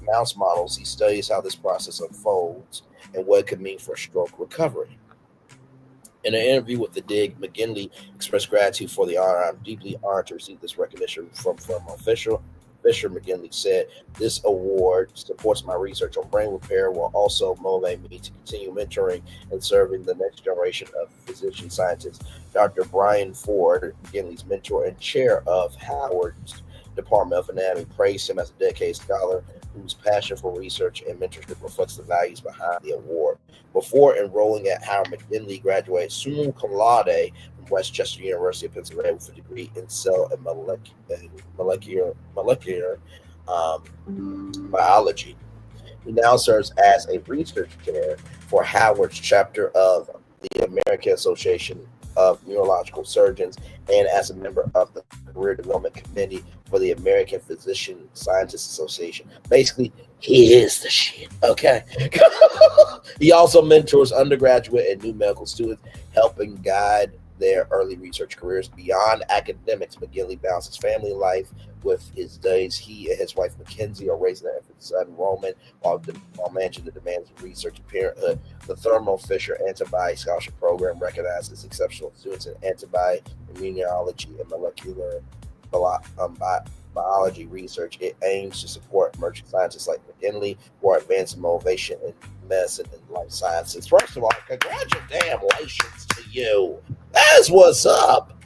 Speaker 10: mouse models, he studies how this process unfolds and what it could mean for stroke recovery. In an interview with The Dig, Mcginley expressed gratitude for the honor. I'm deeply honored to receive this recognition from Fisher. Mcginley said, "This award supports my research on brain repair, will also motivate me to continue mentoring and serving the next generation of physician scientists." Dr. Brian Ford, Mcginley's mentor and chair of Howard's Department of Anatomy, praised him as a dedicated scholar whose passion for research and mentorship reflects the values behind the award. Before enrolling at Howard, Mcginley graduated summa cum laude from Westchester University of Pennsylvania with a degree in cell and molecular biology. He now serves as a research chair for Howard's chapter of the American Association of Neurological Surgeons and as a member of the Career Development Committee for the American Physician Scientists Association. Basically, he is the shit, okay? He also mentors undergraduate and new medical students, helping guide their early research careers beyond academics. Mcginley balances family life with his days. He and his wife Mackenzie are raising their infant son Roman while managing the demands of research and parenthood. The Thermo Fisher Antibody Scholarship Program recognizes exceptional students in antibody, immunology, and molecular biology research. It aims to support emerging scientists like Mcginley who are advancing innovation in medicine and life sciences. First of all, congratulations to you. That's what's up.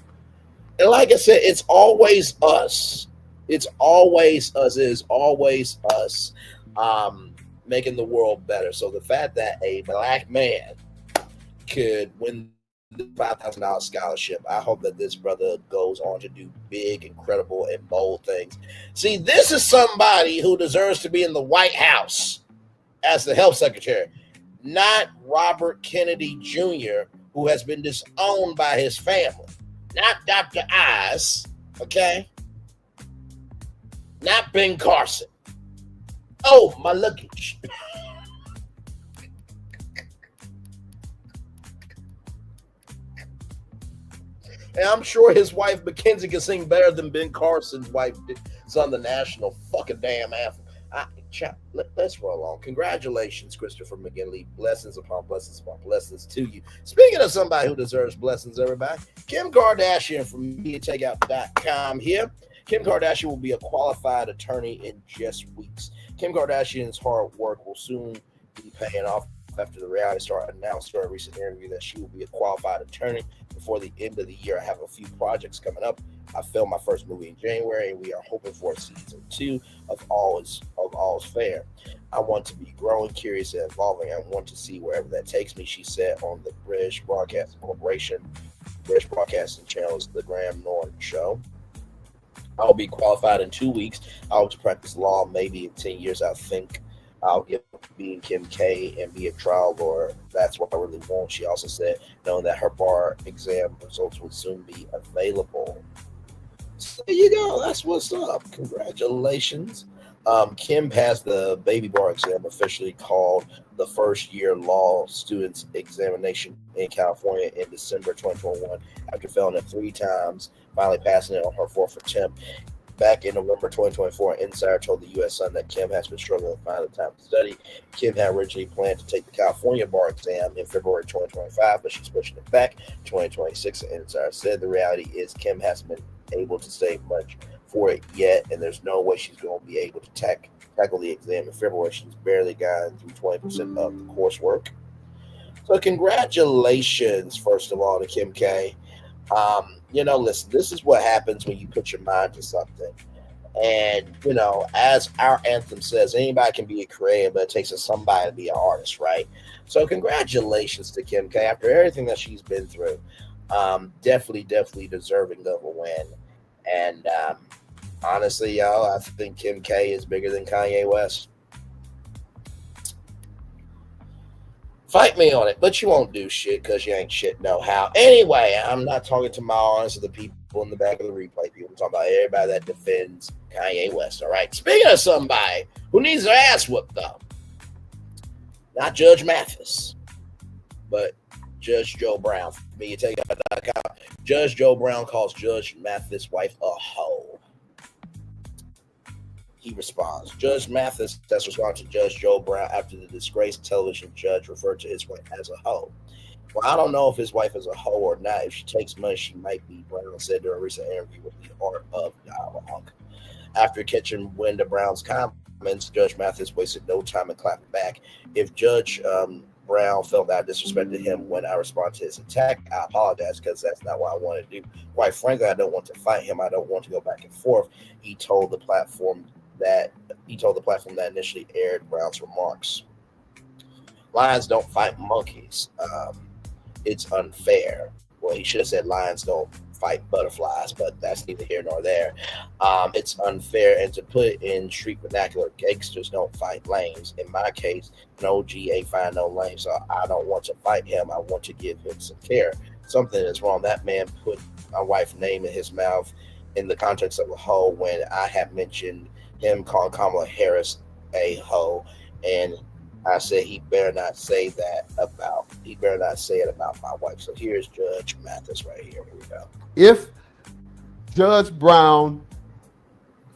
Speaker 10: And like I said, it's always us. It's always us. It is always us making the world better. So the fact that a black man could win the $5,000 scholarship, I hope that this brother goes on to do big, incredible, and bold things. See, this is somebody who deserves to be in the White House as the health secretary, not Robert Kennedy Jr., who has been disowned by his family. Not Dr. Oz, okay? Not Ben Carson. Oh, my luggage. And I'm sure his wife Mackenzie can sing better than Ben Carson's wife did. It's on the national fucking damn anthem. Let's roll on. Congratulations, Christopher Mcginley. Blessings upon blessings to you. Speaking of somebody who deserves blessings, everybody, Kim Kardashian from MediaTakeout.com here. Kim Kardashian will be a qualified attorney in just weeks. Kim Kardashian's hard work will soon be paying off after the reality star announced during a recent interview that she will be a qualified attorney before the end of the year. I have a few projects coming up. I filmed my first movie in January, and we are hoping for season 2 of All's Fair. I want to be growing, curious, and evolving. I want to see wherever that takes me, she said on the British Broadcasting Channel's The Graham Norton Show. I'll be qualified in 2 weeks. I hope to practice law maybe in 10 years. I think I'll get being Kim K and be a trial lawyer. That's what I really want. She also said, knowing that her bar exam results will soon be available. So there you go. That's what's up. Congratulations. Kim passed the baby bar exam, officially called the first year law students examination in California in December 2021 after failing it 3 times, finally passing it on her 4th attempt. Back in November 2024, an insider told the U.S. Sun that Kim has been struggling to find the time to study. Kim had originally planned to take the California bar exam in February 2025, but she's pushing it back to 2026. The insider said the reality is Kim hasn't been able to save much for it yet, and there's no way she's going to be able to tackle the exam in February. She's barely gotten through 20% of the coursework. So congratulations, first of all, to Kim K. Listen, this is what happens when you put your mind to something. And, as our anthem says, anybody can be a creator, but it takes somebody to be an artist, right? So congratulations to Kim K. After everything that she's been through. Definitely deserving of a win. And honestly, y'all, I think Kim K is bigger than Kanye West. Fight me on it, but you won't do shit because you ain't shit no how. Anyway, I'm not talking to my audience of the people in the back of the replay people. I'm talking about everybody that defends Kanye West, all right? Speaking of somebody who needs their ass whooped, though, not Judge Mathis, but Judge Joe Brown. MediaTakeout.com. Judge Joe Brown calls Judge Mathis' wife a hoe. He responds. Judge Mathis has responded to Judge Joe Brown after the disgraced television judge referred to his wife as a hoe. Well, I don't know if his wife is a hoe or not. If she takes money, she might be, Brown said during a recent interview with The Art of Dialogue. After catching wind of Brown's comments, Judge Mathis wasted no time in clapping back. If Judge Brown felt that I disrespected him when I responded to his attack, I apologize because that's not what I want to do. Quite frankly, I don't want to fight him. I don't want to go back and forth. He told the platform that initially aired Brown's remarks. Lions don't fight monkeys. It's unfair. Well, he should have said lions don't fight butterflies, but that's neither here nor there. It's unfair, and to put it in street vernacular, gangsters don't fight lames. In my case, an OG ain't find no lame, so I don't want to fight him. I want to give him some care. Something is wrong. That man put my wife's name in his mouth in the context of a hoe when I had mentioned him calling Kamala Harris a hoe, and I said he better not say it about my wife. So here's Judge Mathis right here. Here we go.
Speaker 20: If Judge Brown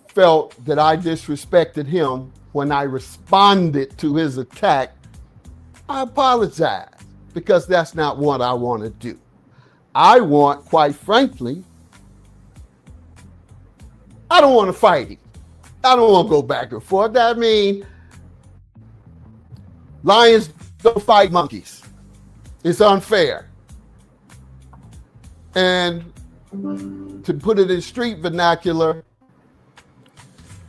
Speaker 20: felt that I disrespected him when I responded to his attack, I apologize, because that's not what I want to do. I want, quite frankly, I don't want to fight him. I don't want to go back and forth. I mean, lions don't fight monkeys. It's unfair. And to put it in street vernacular,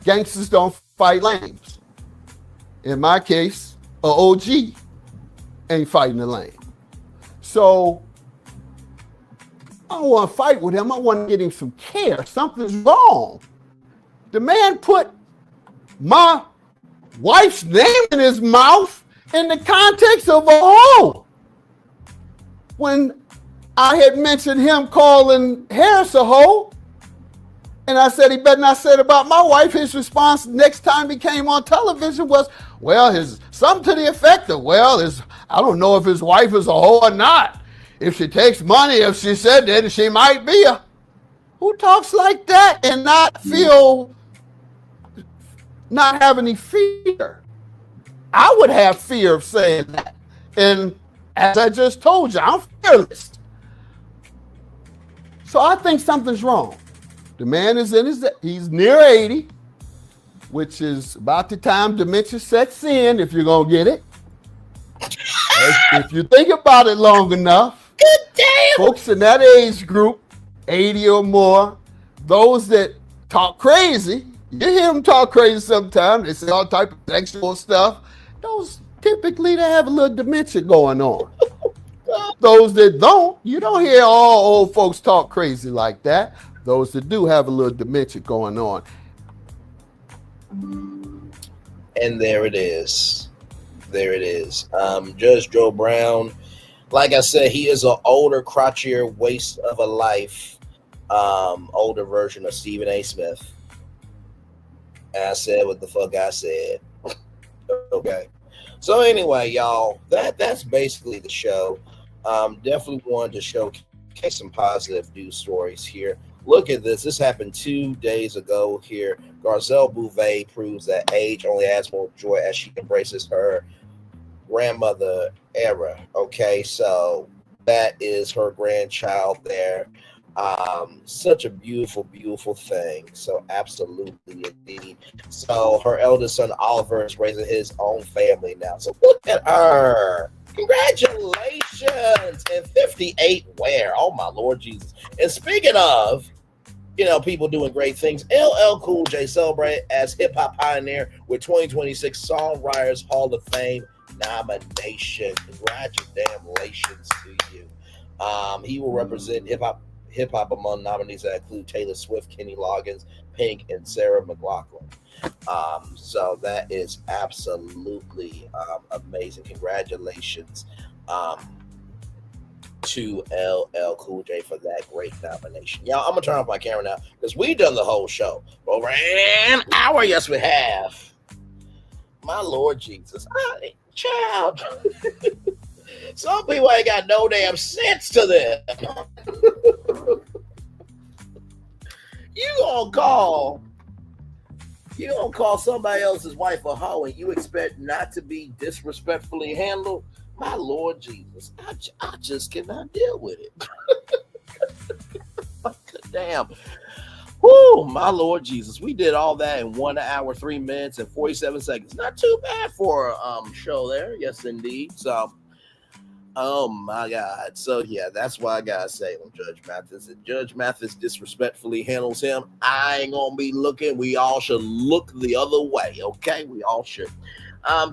Speaker 20: gangsters don't fight lames. In my case, an OG ain't fighting a lame. So I don't want to fight with him. I want to get him some care. Something's wrong. The man put my wife's name in his mouth in the context of a hoe. When I had mentioned him calling Harris a hoe, and I said he better not say it about my wife, his response next time he came on television was, something to the effect of, I don't know if his wife is a hoe or not. If she takes money, if she said that, she might be a... Who talks like that and not have any fear? I would have fear of saying that. And as I just told you, I'm fearless. So I think something's wrong. The man is he's near 80, which is about the time dementia sets in, if you're going to get it. If you think about it long enough, good damn. Folks in that age group, 80 or more, those that talk crazy, you hear them talk crazy sometimes, they say all type of sexual stuff, those typically they have a little dementia going on. Those that don't, you don't hear all old folks talk crazy like that. Those that do have a little dementia going on.
Speaker 10: And there it is. Judge Joe Brown, like I said, he is an older, crotchier waste of a life, older version of Stephen A. Smith. And I said what the fuck I said. Okay. So anyway, y'all, that's basically the show. Definitely wanted to showcase some positive news stories here. Look at this. This happened 2 days ago here. Garcelle Bouvet proves that age only adds more joy as she embraces her grandmother era. Okay, so that is her grandchild there. Such a beautiful, beautiful thing. So absolutely indeed. So her eldest son Oliver is raising his own family now. So look at her. Congratulations. And 58 where? Oh my Lord Jesus. And speaking of, people doing great things, LL Cool J celebrated as hip-hop pioneer with 2026 Songwriters Hall of Fame nomination. Congratulations to you. He will represent hip-hop among nominees that include Taylor Swift, Kenny Loggins, Pink, and Sarah McLachlan. So that is absolutely amazing. Congratulations to LL Cool J for that great nomination. Y'all, I'm gonna turn off my camera now because we've done the whole show over an hour. Yes, we have. My Lord Jesus, child. Some people ain't got no damn sense to them. You gonna call somebody else's wife a hoe and you expect not to be disrespectfully handled? My Lord Jesus, I just cannot deal with it. Damn. Whoo, my Lord Jesus. We did all that in 1 hour, 3 minutes, and 47 seconds. Not too bad for a show there. Yes, indeed. So, oh my God. So, yeah, that's why I gotta say on Judge Mathis. If Judge Mathis disrespectfully handles him, I ain't gonna be looking. We all should look the other way, okay? We all should.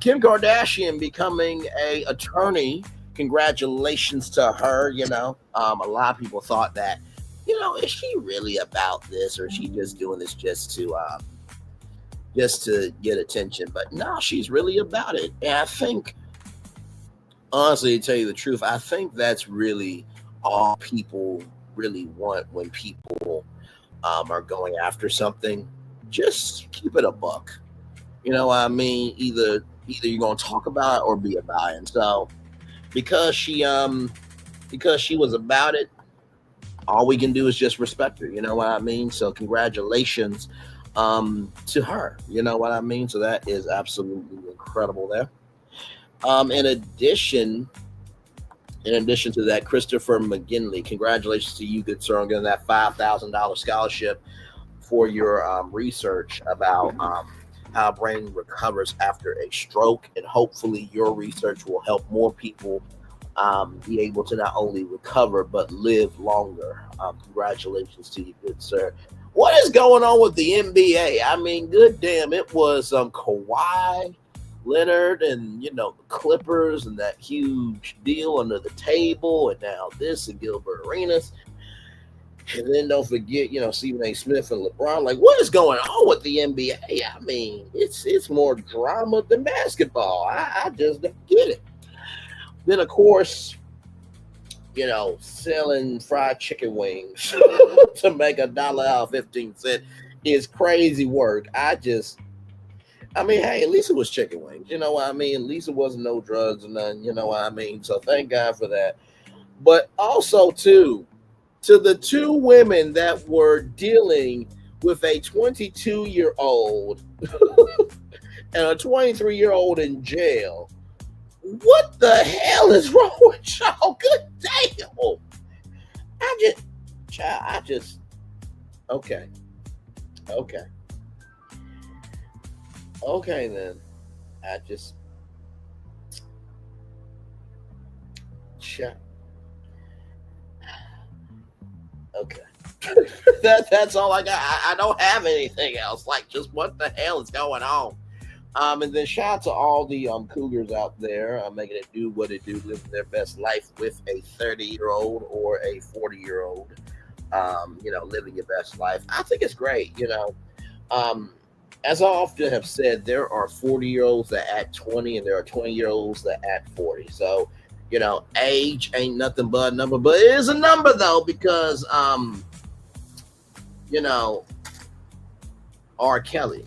Speaker 10: Kim Kardashian becoming an attorney. Congratulations to her. A lot of people thought that is she really about this, or is she just doing this just to get attention? But no, she's really about it. And I think, honestly, to tell you the truth, I think that's really all people really want when people are going after something. Just keep it a buck. You know what I mean? Either you're gonna talk about it or be about it. And so because she was about it, all we can do is just respect her. You know what I mean? So congratulations to her. You know what I mean? So that is absolutely incredible there. In addition to that, Christopher Mcginley, congratulations to you, good sir, on getting that $5,000 scholarship for your research about how a brain recovers after a stroke, and hopefully your research will help more people be able to not only recover but live longer. Congratulations to you, good sir. What is going on with the NBA? I mean, good damn, it was Kawhi Leonard and the Clippers and that huge deal under the table, and now this and Gilbert Arenas. And then don't forget, Stephen A. Smith and LeBron. Like, what is going on with the NBA? I mean, it's more drama than basketball. I just don't get it. Then, of course, selling fried chicken wings to make $1.15 is crazy work. I mean, hey, at least it was chicken wings. You know what I mean? At least it wasn't no drugs or nothing. You know what I mean? So thank God for that. But also, too, to the two women that were dealing with a 22-year-old and a 23-year-old in jail, what the hell is wrong with y'all? Good damn. Okay. Okay, then. Okay. That's all I got. I don't have anything else. Like, just what the hell is going on? And then shout out to all the Cougars out there making it do what it do, living their best life with a 30-year-old or a 40-year-old, living your best life. I think it's great, As I often have said, there are 40-year-olds that act 20 and there are 20-year-olds that act 40. So, age ain't nothing but a number, but it is a number though, because, R. Kelly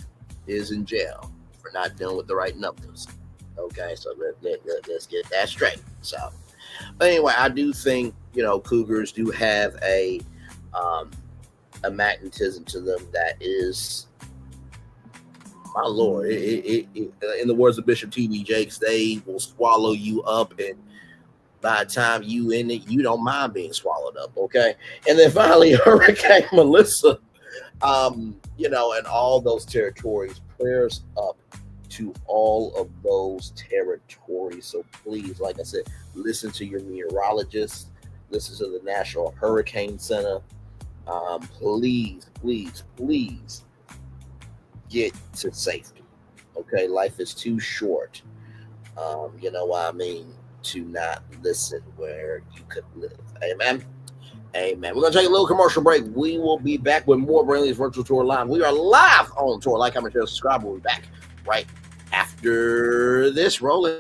Speaker 10: is in jail for not dealing with the right numbers. Okay, so let's get that straight. So, but anyway, I do think, Cougars do have a magnetism to them that is, my Lord, it, in the words of Bishop T.D. Jakes, they will swallow you up, and by the time you in it, you don't mind being swallowed up, okay? And then finally, Hurricane Melissa, and all those territories, prayers up to all of those territories. So please, like I said, listen to your meteorologist, listen to the National Hurricane Center. Please get to safety. Okay, life is too short. You know what I mean, to not listen where you could live. Amen. Amen. We're gonna take a little commercial break. We will be back with more Brainley's Virtual Tour Live. We are live on tour. Like, comment, share, subscribe. We'll be back right after this. Rolling.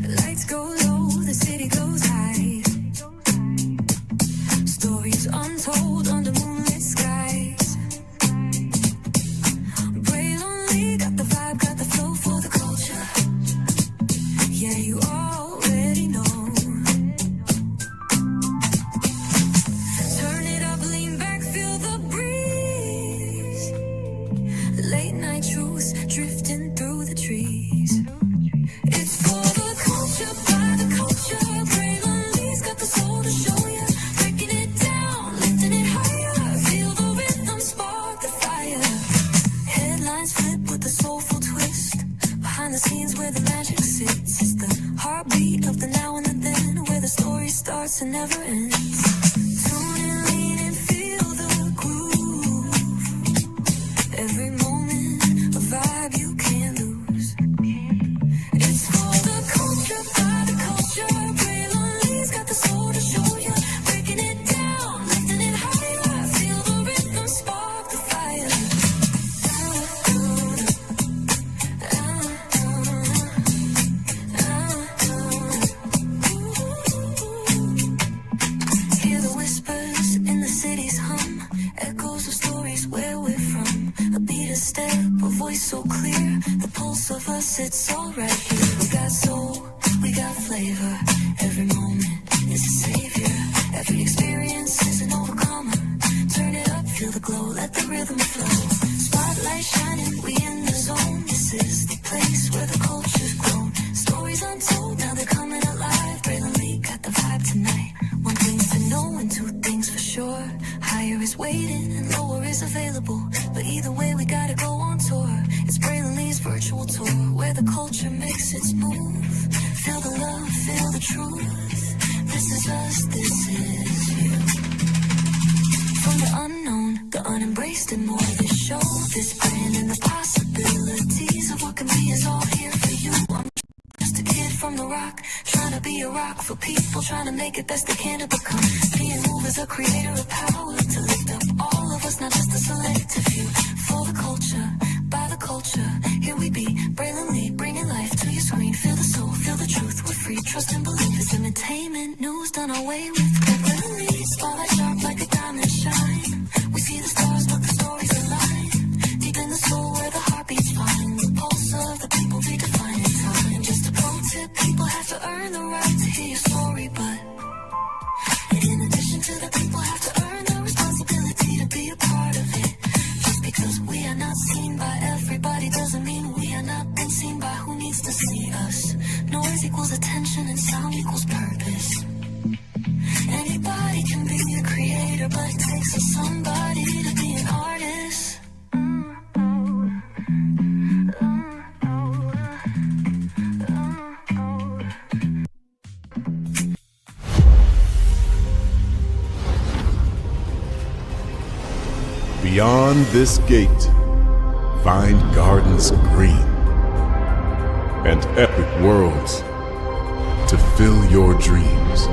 Speaker 2: Lights go low, the city goes high. Stories untold under moonlit skies. Brain only got the vibe, got the flow for the culture. Yeah, you already know. Turn it up, lean back, feel the breeze. Late night truths drifting through the trees. It's for the culture, by the culture. Brain only's got the soul to show ya. Breaking it down, lifting it higher. Feel the rhythm, spark the fire. Headlines flip with a soulful twist. Behind the scenes where the magic sits. It's the heartbeat of the now and the then, where the story starts and never ends. Tune in, lean and feel the groove. Every moment, a vibe move. Feel the love, feel the truth. This is us, this is you. From the unknown, the unembraced, and more of this show, this brand, and the possibilities of what can be is all here for you. I'm just a kid from the rock, trying to be a rock for people, trying to make it best they can to become. Being moved as a creator of power to lift up all of us, not just a selective few. For the culture, by the culture, here we be, brilliantly bringing life to your screen. Feel the soul, feel the truth, we're free, trust and believe. It's entertainment, news done away with. Brilliantly, spotlight sharp like a diamond shine. We see the stars, but the stories align. Deep in the soul where the heartbeats find. The pulse of the people redefining time. And just a pro tip, people have to earn the right to hear your story, but in addition to the people have to earn the responsibility to be a part of it. Just because we are not seen by everybody doesn't mean we are not been seen by who needs to see us. Noise equals attention and sound equals purpose. Anybody can be a creator, but it takes somebody to be an artist.
Speaker 1: Beyond this gate, find gardens green and epic worlds to fill your dreams.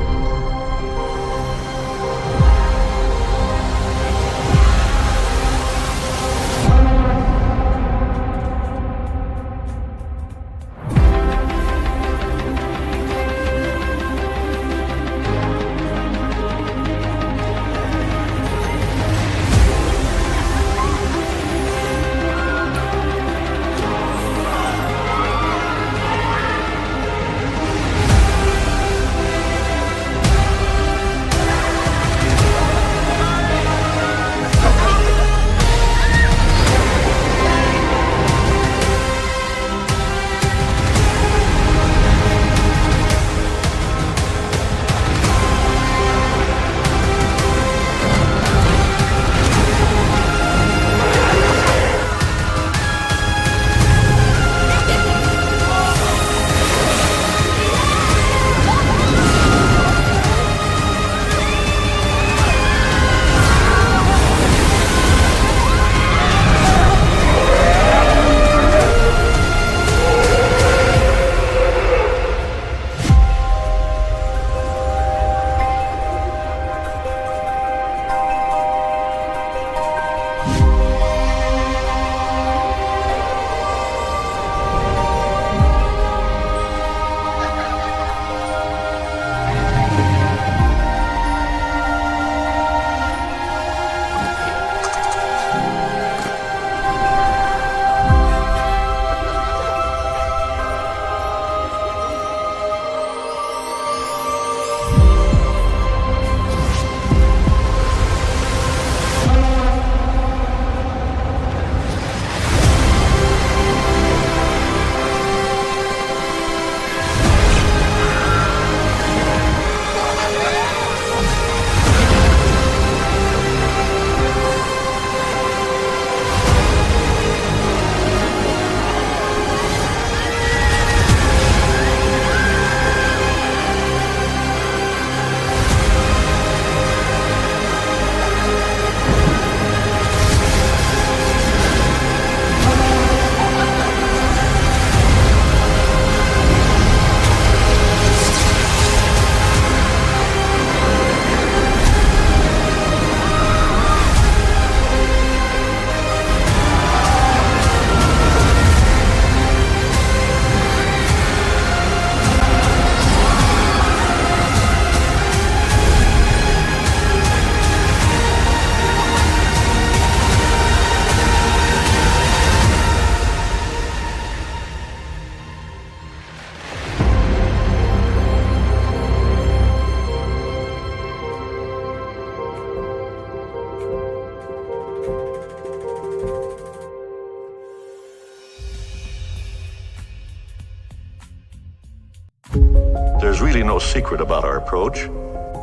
Speaker 21: There's really no secret about our approach.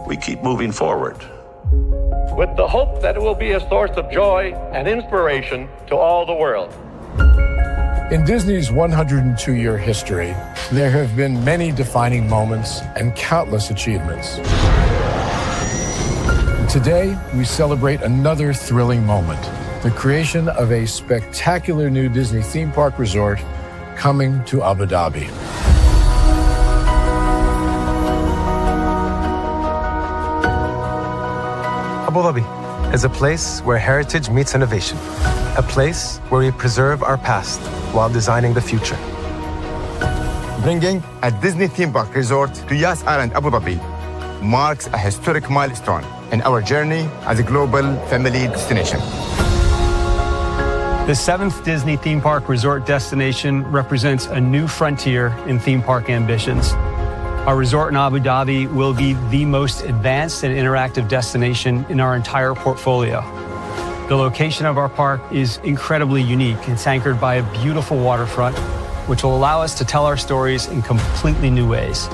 Speaker 21: We keep moving forward.
Speaker 22: With the hope that it will be a source of joy and inspiration to all the world.
Speaker 9: In Disney's 102-year history, there have been many defining moments and countless achievements. Today, we celebrate another thrilling moment, the creation of a spectacular new Disney theme park resort coming to Abu Dhabi.
Speaker 11: Abu Dhabi is a place where heritage meets innovation, a place where we preserve our past while designing the future.
Speaker 23: Bringing a Disney theme park resort to Yas Island, Abu Dhabi marks a historic milestone in our journey as a global family destination.
Speaker 24: The 7th Disney theme park resort destination represents a new frontier in theme park ambitions. Our resort in Abu Dhabi will be the most advanced and interactive destination in our entire portfolio. The location of our park is incredibly unique. It's anchored by a beautiful waterfront, which will allow us to tell our stories in completely new ways.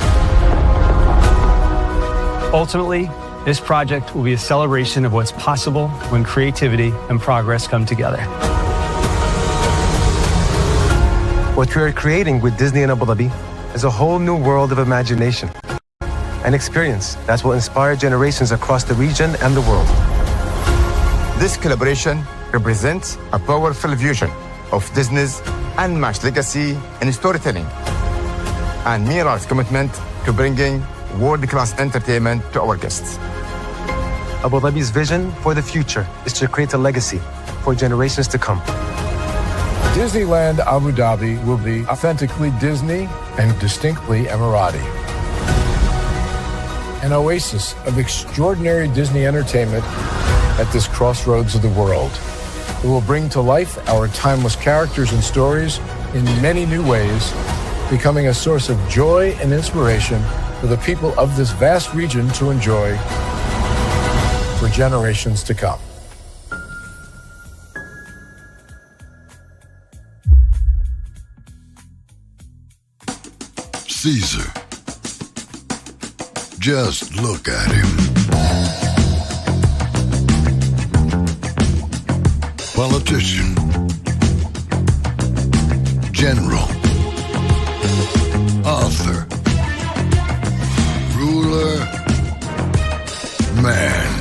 Speaker 24: Ultimately, this project will be a celebration of what's possible when creativity and progress come together.
Speaker 11: What we are creating with Disney in Abu Dhabi is a whole new world of imagination, an experience that will inspire generations across the region and the world.
Speaker 23: This collaboration represents a powerful fusion of Disney's unmatched legacy in storytelling and Mirar's commitment to bringing world-class entertainment to our guests.
Speaker 11: Abu Dhabi's vision for the future is to create a legacy for generations to come.
Speaker 9: Disneyland Abu Dhabi will be authentically Disney and distinctly Emirati. An oasis of extraordinary Disney entertainment at this crossroads of the world. It will bring to life our timeless characters and stories in many new ways, becoming a source of joy and inspiration for the people of this vast region to enjoy for generations to come.
Speaker 25: Caesar. Just look at him. Politician. General. Author. Ruler. Man.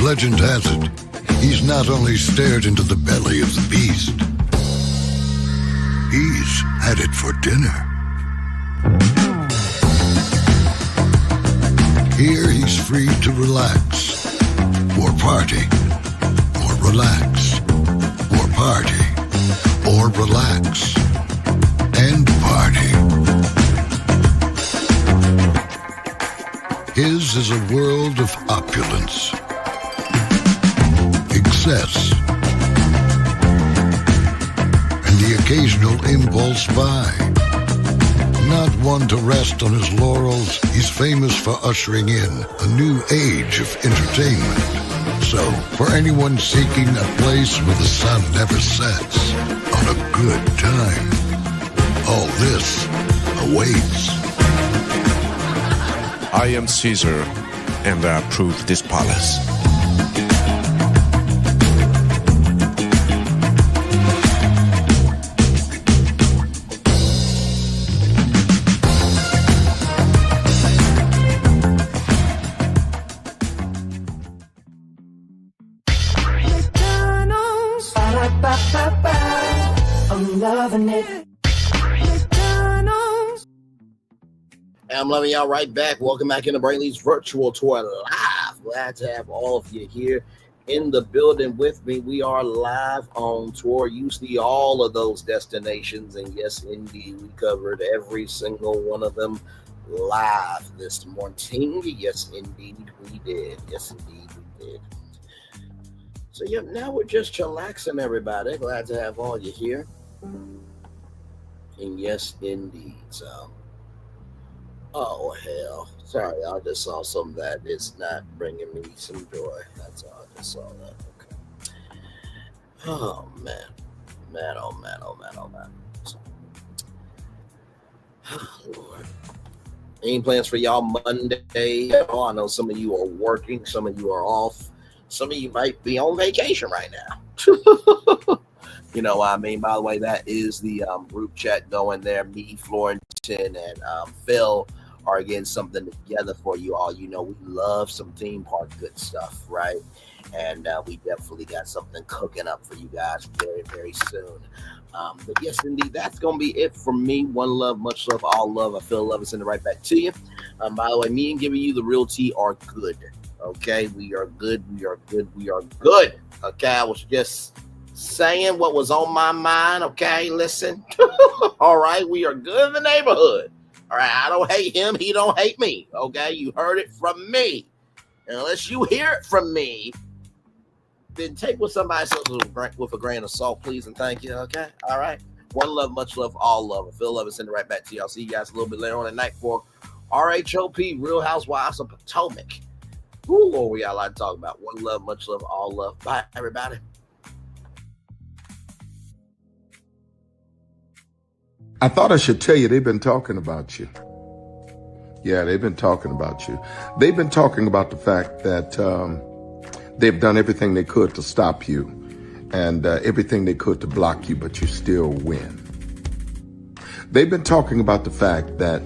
Speaker 25: Legend has it, he's not only stared into the belly of the beast, he's had it for dinner. Here he's free to relax, or party, or relax, or party, or relax, and party. His is a world of opulence, excess, and the occasional impulse buy. Not one to rest on his laurels, he's famous for ushering in a new age of entertainment. So, for anyone seeking a place where the sun never sets on a good time, all this awaits.
Speaker 26: I am Caesar, and I approve this palace.
Speaker 2: I'm loving it.
Speaker 10: I'm loving y'all right back. Welcome back into Brainley's virtual tour live. Glad to have all of you here in the building with me. We are live on tour. You see all of those destinations, and yes, indeed, we covered every single one of them live this morning. Yes, indeed, we did. Yes, indeed, we did. So, yeah, now we're just chillaxing, everybody. Glad to have all you here. And yes, indeed. So, oh, hell. Sorry, I just saw something that is not bringing me some joy. That's all. I just saw that. Okay. Oh man. Oh man. Lord. Any plans for y'all Monday? Oh, I know some of you are working, some of you are off, some of you might be on vacation right now. You know what I mean? By the way, that is the group chat going there. Me, Florentin, and Phil are getting something together for you all. You know, we love some theme park good stuff, right? And we definitely got something cooking up for you guys very, very soon. But yes, indeed, that's going to be it from me. One love, much love, all love. I feel love is sending right back to you. By the way, me and giving you the real tea are good. Okay, we are good. Okay, I was just saying what was on my mind. Okay, listen. All right, we are good in the neighborhood. All right, I don't hate him. He don't hate me. Okay, you heard it from me. And unless you hear it from me, then take what somebody says with a grain of salt, please, and thank you. Okay, all right. One love, much love, all love. I feel love is sending right back to you. I'll see you guys a little bit later on at night for RHOP, Real Housewives of Potomac. Ooh, what we got a lot to talk about. One love, much love, all love. Bye, everybody.
Speaker 25: I thought I should tell you they've been talking about you. Yeah, they've been talking about you. They've been talking about the fact that they've done everything they could to stop you and everything they could to block you, but you still win. They've been talking about the fact that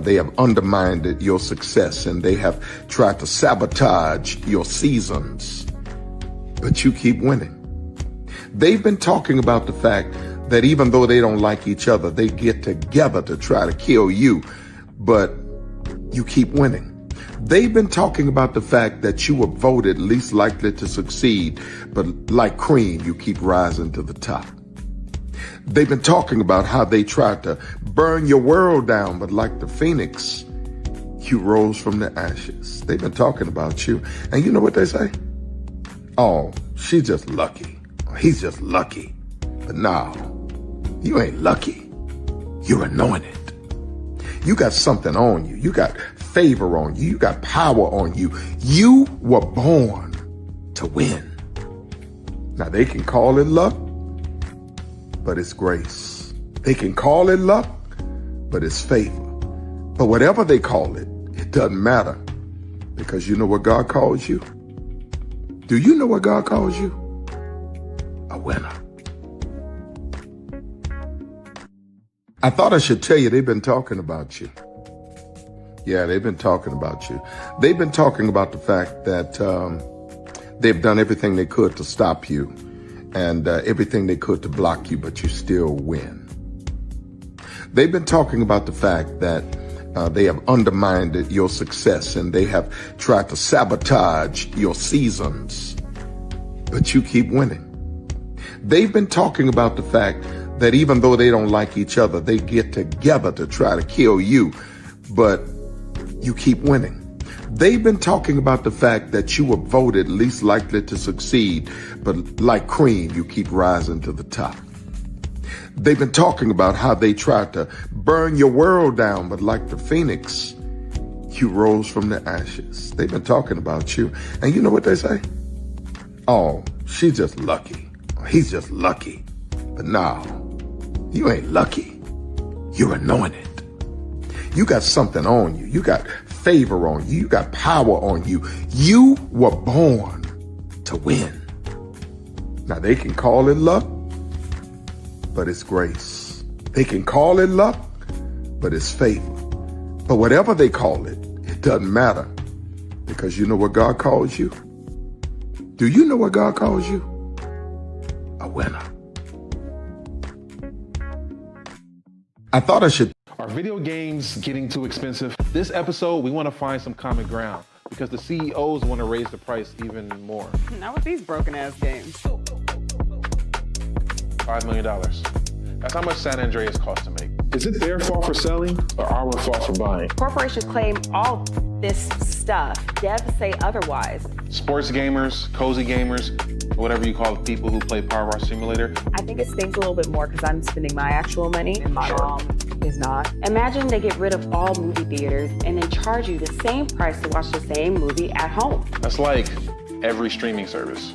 Speaker 25: they have undermined your success and they have tried to sabotage your seasons, but you keep winning. They've been talking about the fact that even though they don't like each other, they get together to try to kill you, but you keep winning. They've been talking about the fact that you were voted least likely to succeed, but like cream, you keep rising to the top. They've been talking about how they tried to burn your world down, but like the phoenix, you rose from the ashes. They've been talking about you. And you know what they say? Oh, she's just lucky. He's just lucky. But no, you ain't lucky. You're anointed. You got something on you. You got favor on you. You got power on you. You were born to win. Now they can call it luck, but it's grace. They can call it luck, but it's favor. But whatever they call it, it doesn't matter, because you know what God calls you? Do you know what God calls you? A winner. I thought I should tell you they've been talking about you. Yeah, they've been talking about you. They've been talking about the fact that they've done everything they could to stop you and everything they could to block you, but you still win. They've been talking about the fact that they have undermined your success and they have tried to sabotage your seasons, but you keep winning. They've been talking about the fact that even though they don't like each other, they get together to try to kill you, but you keep winning. They've been talking about the fact that you were voted least likely to succeed, but like cream, you keep rising to the top. They've been talking about how they tried to burn your world down, but like the phoenix, you rose from the ashes. They've been talking about you. And you know what they say? Oh, she's just lucky. He's just lucky. But no, you ain't lucky. You're anointed. You got something on you. You got favor on you. You got power on you. You were born to win. Now they can call it luck, but it's grace. They can call it luck, but it's favor. But whatever they call it, it doesn't matter, because you know what God calls you? Do you know what God calls you? A winner. I thought I should.
Speaker 4: Are video games getting too expensive? This episode, we want to find some common ground because the CEOs want to raise the price even more.
Speaker 5: Not with these broken ass games.
Speaker 4: $5 million. That's how much San Andreas costs to make.
Speaker 22: Is it their fault for selling or our fault for buying?
Speaker 5: Corporations claim all this stuff. Devs say otherwise.
Speaker 4: Sports gamers, cozy gamers, whatever you call the people who play Power Wash Simulator.
Speaker 5: I think it stings a little bit more because I'm spending my actual money and my mom is not. Imagine they get rid of all movie theaters and then charge you the same price to watch the same movie at home.
Speaker 4: That's like every streaming service.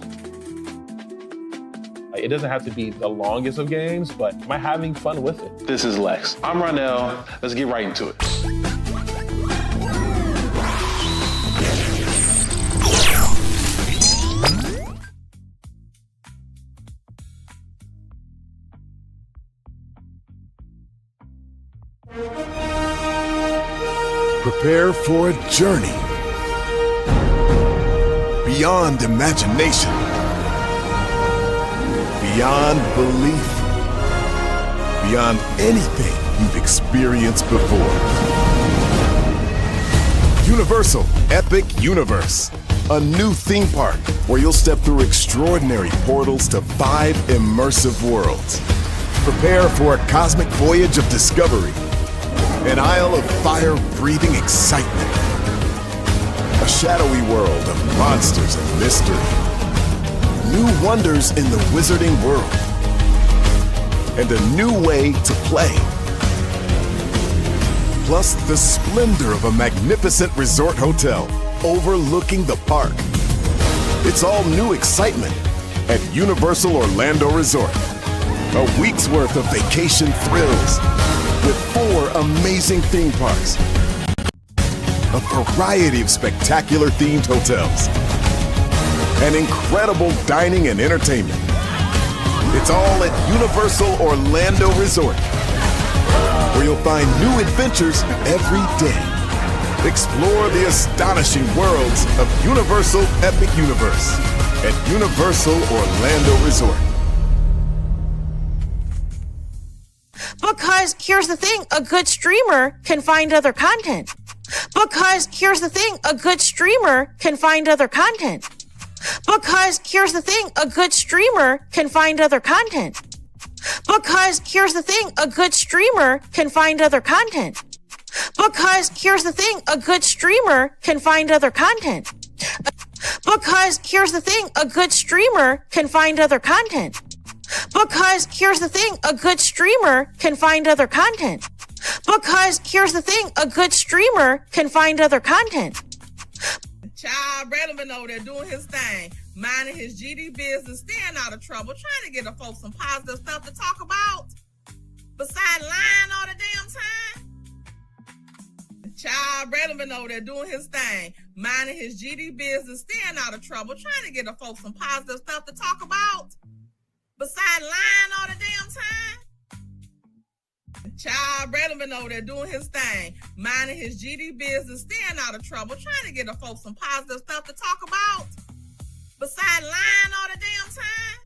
Speaker 4: It doesn't have to be the longest of games, but am I having fun with it? This is Lex. I'm Ronell. Let's get right into it.
Speaker 1: Prepare for a journey beyond imagination, beyond belief, beyond anything you've experienced before. Universal Epic Universe, a new theme park where you'll step through extraordinary portals to 5 immersive worlds. Prepare for a cosmic voyage of discovery, an isle of fire-breathing excitement, a shadowy world of monsters and mystery, new wonders in the wizarding world, and a new way to play. Plus the splendor of a magnificent resort hotel overlooking the park. It's all new excitement at Universal Orlando Resort. A week's worth of vacation thrills with 4 amazing theme parks, a variety of spectacular themed hotels, and incredible dining and entertainment. It's all at Universal Orlando Resort, where you'll find new adventures every day. Explore the astonishing worlds of Universal Epic Universe at Universal Orlando Resort.
Speaker 7: Because here's the thing, a good streamer can find other content. Because here's the thing, a good streamer can find other content. Because here's the thing, a good streamer can find other content. Because here's the thing, a good streamer can find other content. Because here's the thing, a good streamer can find other content. Because here's the thing, a good streamer can find other content. Because here's the thing, a good streamer can find other content. Because here's the thing, a good streamer can find other content.
Speaker 8: Child Redman over there doing his thing, minding his GD business, staying out of trouble, trying to get the folks some positive stuff to talk about, besides lying all the damn time. Child Redman over there doing his thing, minding his GD business, staying out of trouble, trying to get the folks some positive stuff to talk about, besides lying all the damn time. Child Redman over there doing his thing, minding his GD business, staying out of trouble, trying to get the folks some positive stuff to talk about, besides lying all the damn time.